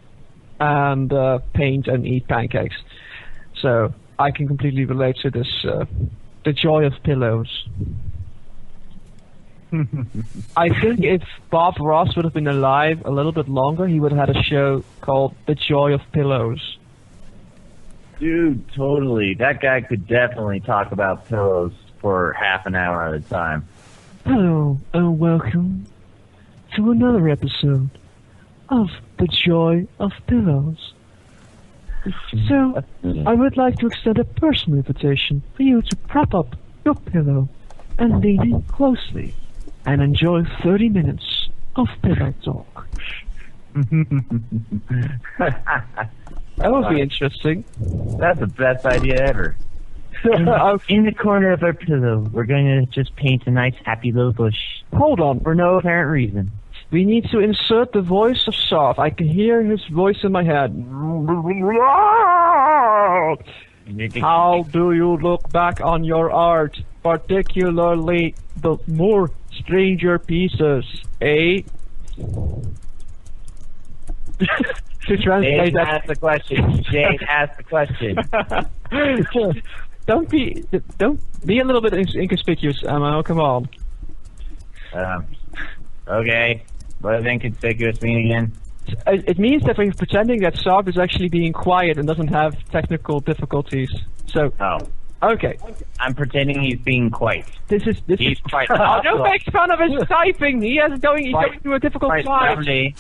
and paint and eat pancakes. So I can completely relate to this, the joy of pillows. I think if Bob Ross would have been alive a little bit longer, he would have had a show called The Joy of Pillows. Dude, totally. That guy could definitely talk about pillows for half an hour at a time. Hello, and welcome to another episode of The Joy of Pillows. So, I would like to extend a personal invitation for you to prop up your pillow and lean in closely and enjoy 30 minutes of pillow talk. That would be interesting. That's the best idea ever. In the corner of our pillow, we're going to just paint a nice happy little bush. Hold on. For no apparent reason. We need to insert the voice of Soph. I can hear his voice in my head. How do you look back on your art, particularly the more stranger pieces, eh? To translate Jane asked the question. Jane asked the question. Don't be a little bit inconspicuous, Emma. Oh, come on. Okay. What does inconspicuous mean again? It means that we're pretending that Soph is actually being quiet and doesn't have technical difficulties. So. Oh. Okay. I'm pretending he's being quiet. He's quite. Oh, don't make fun of his typing. He's going through a difficult time. Lovely.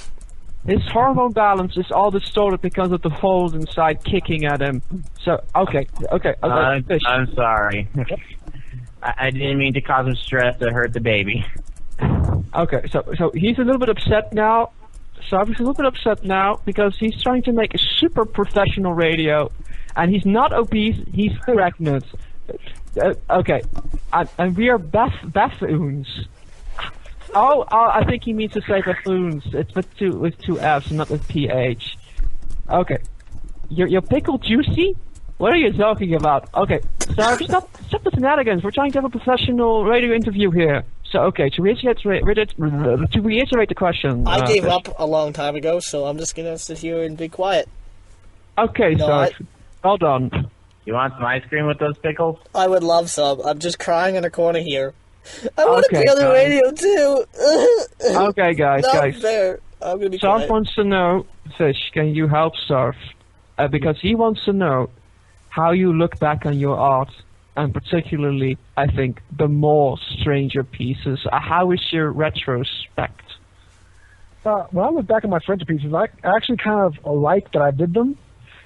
His hormone balance is all distorted because of the holes inside kicking at him. So, okay. I'm sorry. I didn't mean to cause him stress to hurt the baby. Okay, so he's a little bit upset now. So he's a little bit upset now because he's trying to make a super professional radio, and he's not obese. He's pregnant. Okay, and we are buffoons. Oh, I think he means to say buffoons. It's with two F's, not with PH. Okay. Your pickle juicy? What are you talking about? Okay, so stop the shenanigans. We're trying to have a professional radio interview here. So, okay, to reiterate the question. I gave up a long time ago, so I'm just gonna sit here and be quiet. Okay, so well done. You want some ice cream with those pickles? I would love some. I'm just crying in a corner here. I want to be on the guys. radio too. Okay, guys. Not fair. I'm gonna be Sarf quiet. wants to know, Fish, can you help Sarf? Because he wants to know how you look back on your art, and particularly, I think, the more stranger pieces. How is your retrospect? When I look back at my stranger pieces, I actually kind of like that I did them,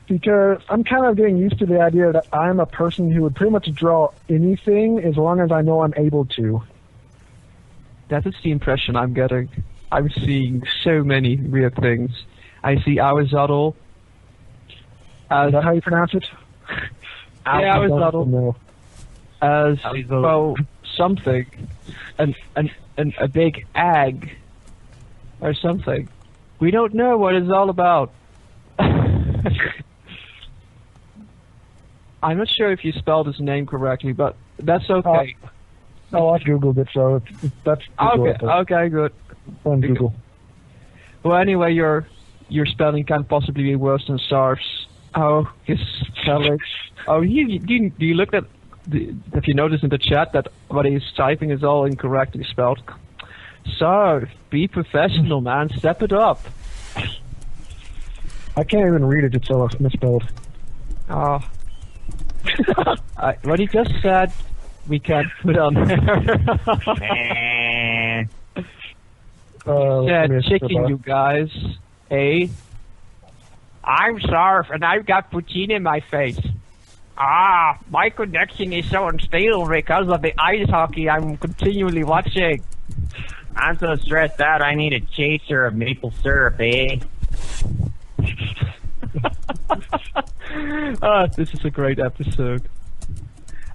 because I'm kind of getting used to the idea that I'm a person who would pretty much draw anything as long as I know I'm able to. That is the impression I'm getting. I'm seeing so many weird things. I see Aristotle. Is that how you pronounce it? Yeah, Aristotle. No. As well, something, a big egg, or something. We don't know what it's all about. I'm not sure if you spelled his name correctly, but that's okay. Oh, I googled it, so that's okay, good. On Google. Well, anyway, your spelling can possibly be worse than Sarf's. Oh, his spelling. Oh, do you look at? Have you noticed in the chat that what he's typing is all incorrectly spelled? Sarf, be professional, man. Step it up. I can't even read it. It's so misspelled. Oh. What he just said, we can't put on there. Chicken, you guys. Eh? I'm Sarf, and I've got poutine in my face. My connection is so unstable because of the ice hockey I'm continually watching. I'm so stressed out, I need a chaser of maple syrup, eh? This is a great episode.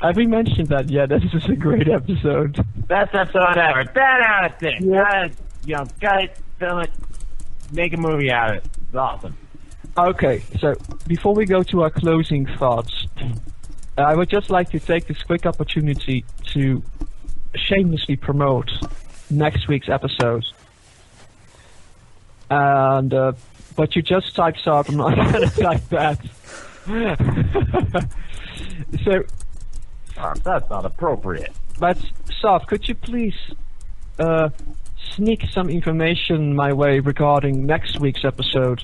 Have we mentioned that yet? This is a great episode. Best episode ever. 10 out of 10. Yeah. Got it, film it, make a movie out of it. It's awesome. Okay, so before we go to our closing thoughts, I would just like to take this quick opportunity to shamelessly promote next week's episode. And, but you just typed Sarp, I'm not going to type that. So, that's not appropriate. but Sarp, could you please sneak some information my way regarding next week's episode?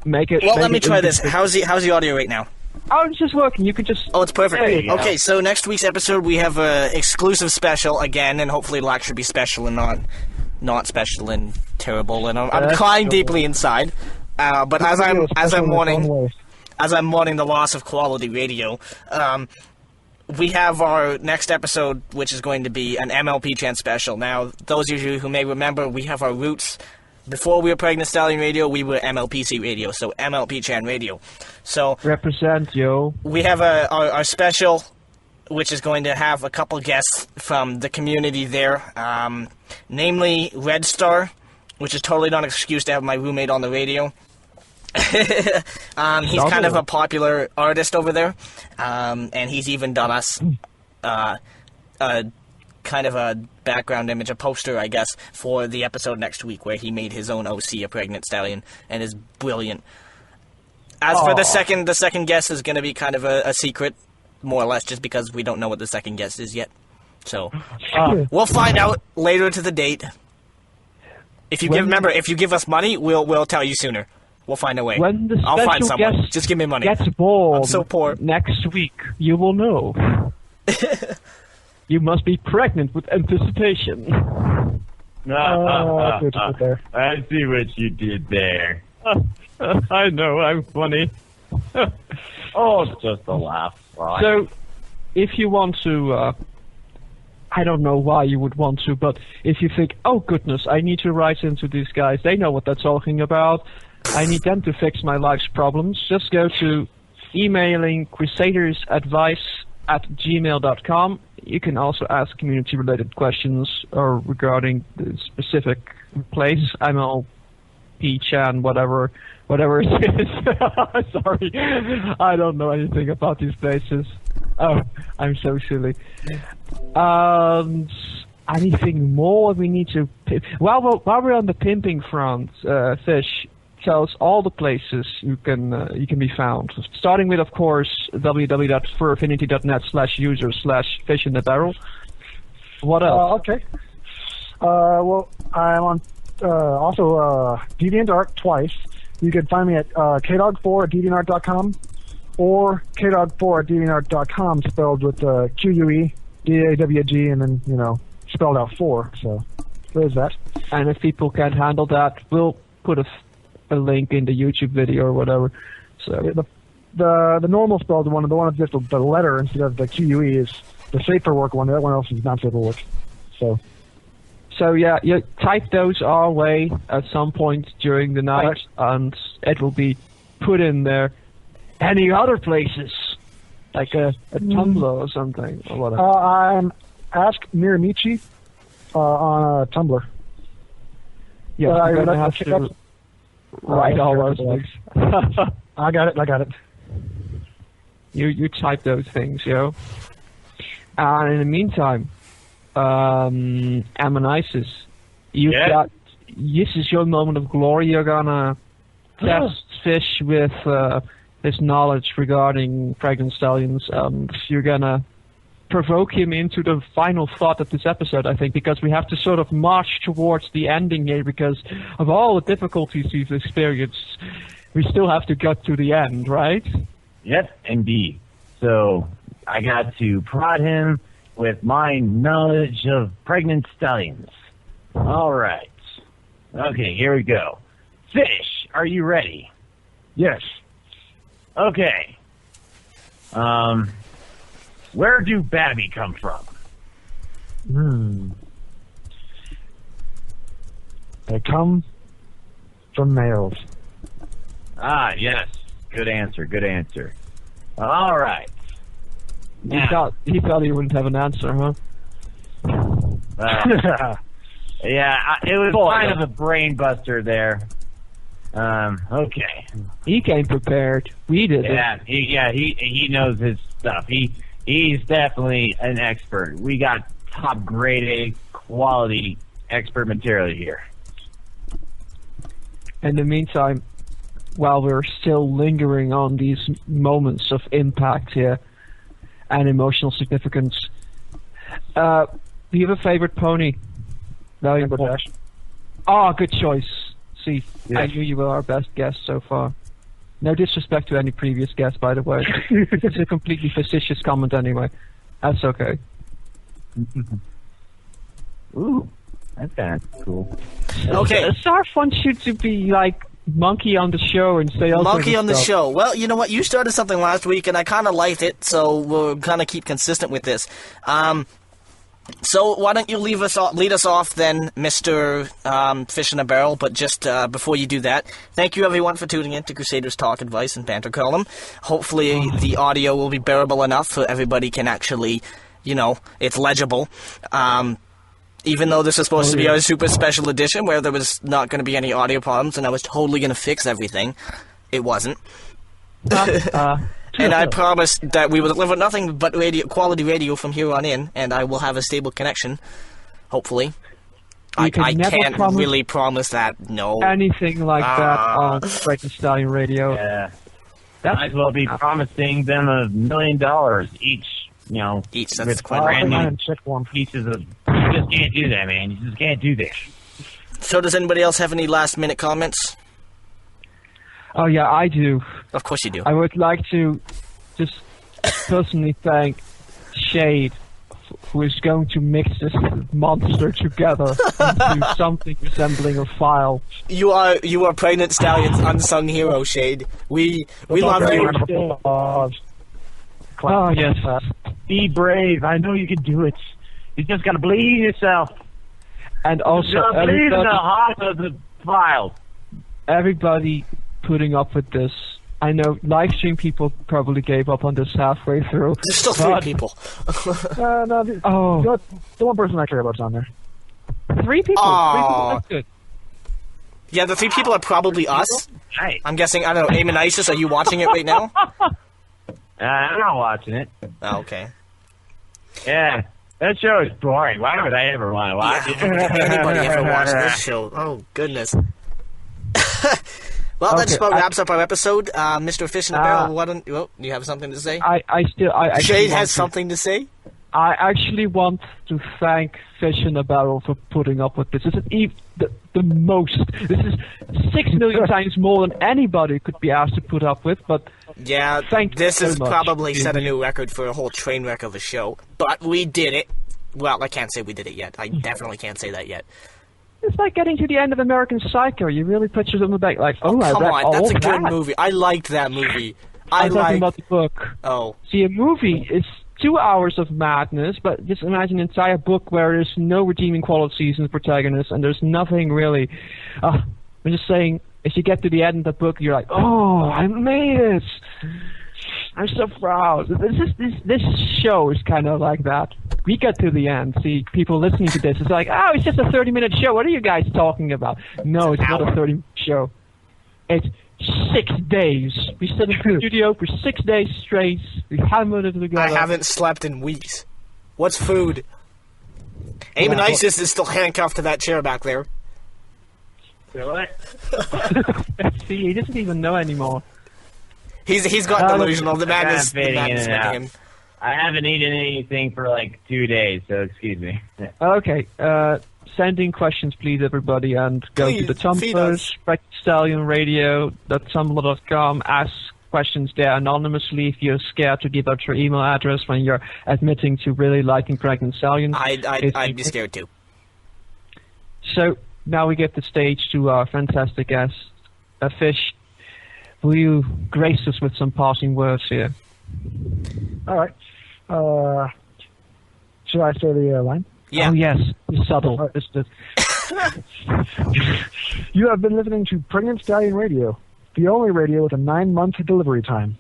Make it. Well, make let me it try this. interesting. How's the audio right now? Oh, it's just working. You could just. Oh, it's perfect. There you go. Okay, so next week's episode we have a exclusive special again, and hopefully it'll actually be special and not special and terrible. And I'm crying deeply inside. But as I'm mourning the loss of quality radio, we have our next episode, which is going to be an MLP Chan special. Now, those of you who may remember, we have our roots. Before we were Pregnant Stallion Radio, we were MLPC Radio, so MLP Chan Radio. So Represent, yo. we have our special, which is going to have a couple guests from the community there, namely Red Star, which is totally not an excuse to have my roommate on the radio. He's kind of a popular artist over there, and he's even done us kind of a background image, a poster, I guess, for the episode next week, where he made his own OC, a Pregnant Stallion, and is brilliant. As for the second guest is going to be kind of a secret, more or less, just because we don't know what the second guest is yet. So we'll find out later to the date. If you give us money, we'll tell you sooner. We'll find a way. When the I'll find special someone. guest Just give me money. gets born I'm so poor. next week, you will know. You must be pregnant with anticipation. I see what you did there. I know, I'm funny. Oh, it's just a laugh. Right. So, if you want to, I don't know why you would want to, but if you think, oh goodness, I need to write into these guys, they know what they're talking about, I need them to fix my life's problems, just go to emailing crusadersadvice@gmail.com. You can also ask community-related questions or regarding the specific place, MLP Chan, whatever it is. Sorry, I don't know anything about these places. Oh, I'm so silly. Anything more we need to... While we're on the pimping front, Fish, tell us all the places you can be found. Starting with, of course, www.furaffinity.net/user/FishInABarrrell. What else? Okay. Well, I'm on also DeviantArt twice. You can find me at kdog4@deviantart.com or kdog4@deviantart.com, spelled with QUE, DAWG, and then spelled out 4. So there's that. And if people can't handle that, we'll put a link in the YouTube video or whatever. So the normal spelled one, the one with just the letter instead of the QUE, is the safer work one. That one else is not safer work. So yeah, you type those our way at some point during the night, and it will be put in there. Any other places, like a Tumblr or something, or whatever. I'm Ask Miramichi on Tumblr. Yeah, I'm gonna have to write all those things. I got it. You type those things, yo. And in the meantime, Ammonisis, this is your moment of glory. You're gonna test Fish with his knowledge regarding Pregnant Stallions, and you're gonna provoke him into the final thought of this episode, I think, because we have to sort of march towards the ending here because of all the difficulties we've experienced. We still have to get to the end, right? Yes, indeed. So I got to prod him with my knowledge of Pregnant Stallions. All right. Okay, here we go. Fish, are you ready? Yes. Okay. Where do Babby come from? They come from males. Ah, yes. Good answer. Good answer. All right. He thought he wouldn't have an answer, huh? Yeah, it was kind of a brain buster there. Okay. He came prepared. We did. He knows his stuff. He's definitely an expert. We got top grade A quality expert material here. In the meantime, while we're still lingering on these moments of impact here and emotional significance, do you have a favorite pony? Rainbow Dash. Oh, good choice. See, Yeah. I knew you were our best guest so far. No disrespect to any previous guest, by the way. It's a completely facetious comment anyway. That's okay. Ooh, that's kind of cool. Okay. It's our fun shoot to be like monkey on the show and say all Monkey sorts on of the stuff. show. Well, you know what? You started something last week, and I kind of liked it, so we'll kind of keep consistent with this. So why don't you lead us off then, Mr. Fish in a Barrel? But just before you do that, thank you everyone for tuning in to Crusaders Talk Advice and Banter Column. Hopefully the audio will be bearable enough so everybody can actually, it's legible. Even though this is supposed to be a super special edition where there was not going to be any audio problems and I was totally going to fix everything, it wasn't. And I promised that we would deliver nothing but quality radio from here on in, and I will have a stable connection, hopefully. I can't really promise that, no. Anything like that on Pregnant Stallion Radio. Yeah. Might as well be promising them $1 million each, Each, that's quite random random. pieces of... You just can't do that, man. You just can't do this. So does anybody else have any last-minute comments? Oh yeah, I do. Of course you do. I would like to just personally thank Shade, who is going to mix this monster together into something resembling a file. You are Pregnant Stallion's unsung hero, Shade. We love you. Oh yes. Be brave. I know you can do it. You just gotta believe in yourself. And also You gotta believe in the heart of the file. everybody putting up with this. I know live stream people probably gave up on this halfway through. There's still 3 people. The one person I care about is on there. 3 people. Aw. That's good. Yeah, the 3 people are probably us. Hey, I'm guessing, I don't know, Aim and Isis, are you watching it right now? I'm not watching it. Oh, okay. Yeah, that show is boring. Why would I ever want to watch it? Anybody ever watch this show? Oh, goodness. Well, that just about wraps up our episode. Mr. Fish in a Barrel, do you have something to say? I actually Shade want has to- something to say? I actually want to thank Fish in a Barrel for putting up with this. This is the most. This is 6 million times more than anybody could be asked to put up with. But Yeah, Thank this you has so much. probably set a new record for a whole train wreck of a show. But we did it. Well, I can't say we did it yet. I definitely can't say that yet. it's like getting to the end of American Psycho. You really put yourself in the back, like, oh, I Come read on, all that's a that. good movie. I liked that movie. I'm talking about the book. Oh, See, a movie is 2 hours of madness, but just imagine an entire book where there's no redeeming qualities in the protagonist, and there's nothing really. I'm just saying, if you get to the end of the book, you're like, oh, I made it. I'm so proud. This show is kind of like that. We get to the end. See, people listening to this, it's like, oh, it's just a 30-minute show. What are you guys talking about? No, it's not a 30-minute show. It's 6 days. We sit in the studio for 6 days straight. We hammered it together. I haven't slept in weeks. What's food? Aim and Isis is still handcuffed to that chair back there. What? See, he doesn't even know anymore. He's got delusional. The madness fading in and out. him. I haven't eaten anything for like 2 days, so excuse me. Okay, send in questions, please, everybody, and go Please, to the feed us. Tumblr, Pregnant Stallion Radio.tumblr.com, ask questions there anonymously if you're scared to give out your email address when you're admitting to really liking Pregnant Stallion. I'd be scared too. So, now we get the stage to our fantastic guest, Fish. Will you grace us with some passing words here? All right. Should I say the line? Yeah. Oh, yes. It's subtle. Alright. It's the You have been listening to Pregnant Stallion Radio, the only radio with a 9-month delivery time.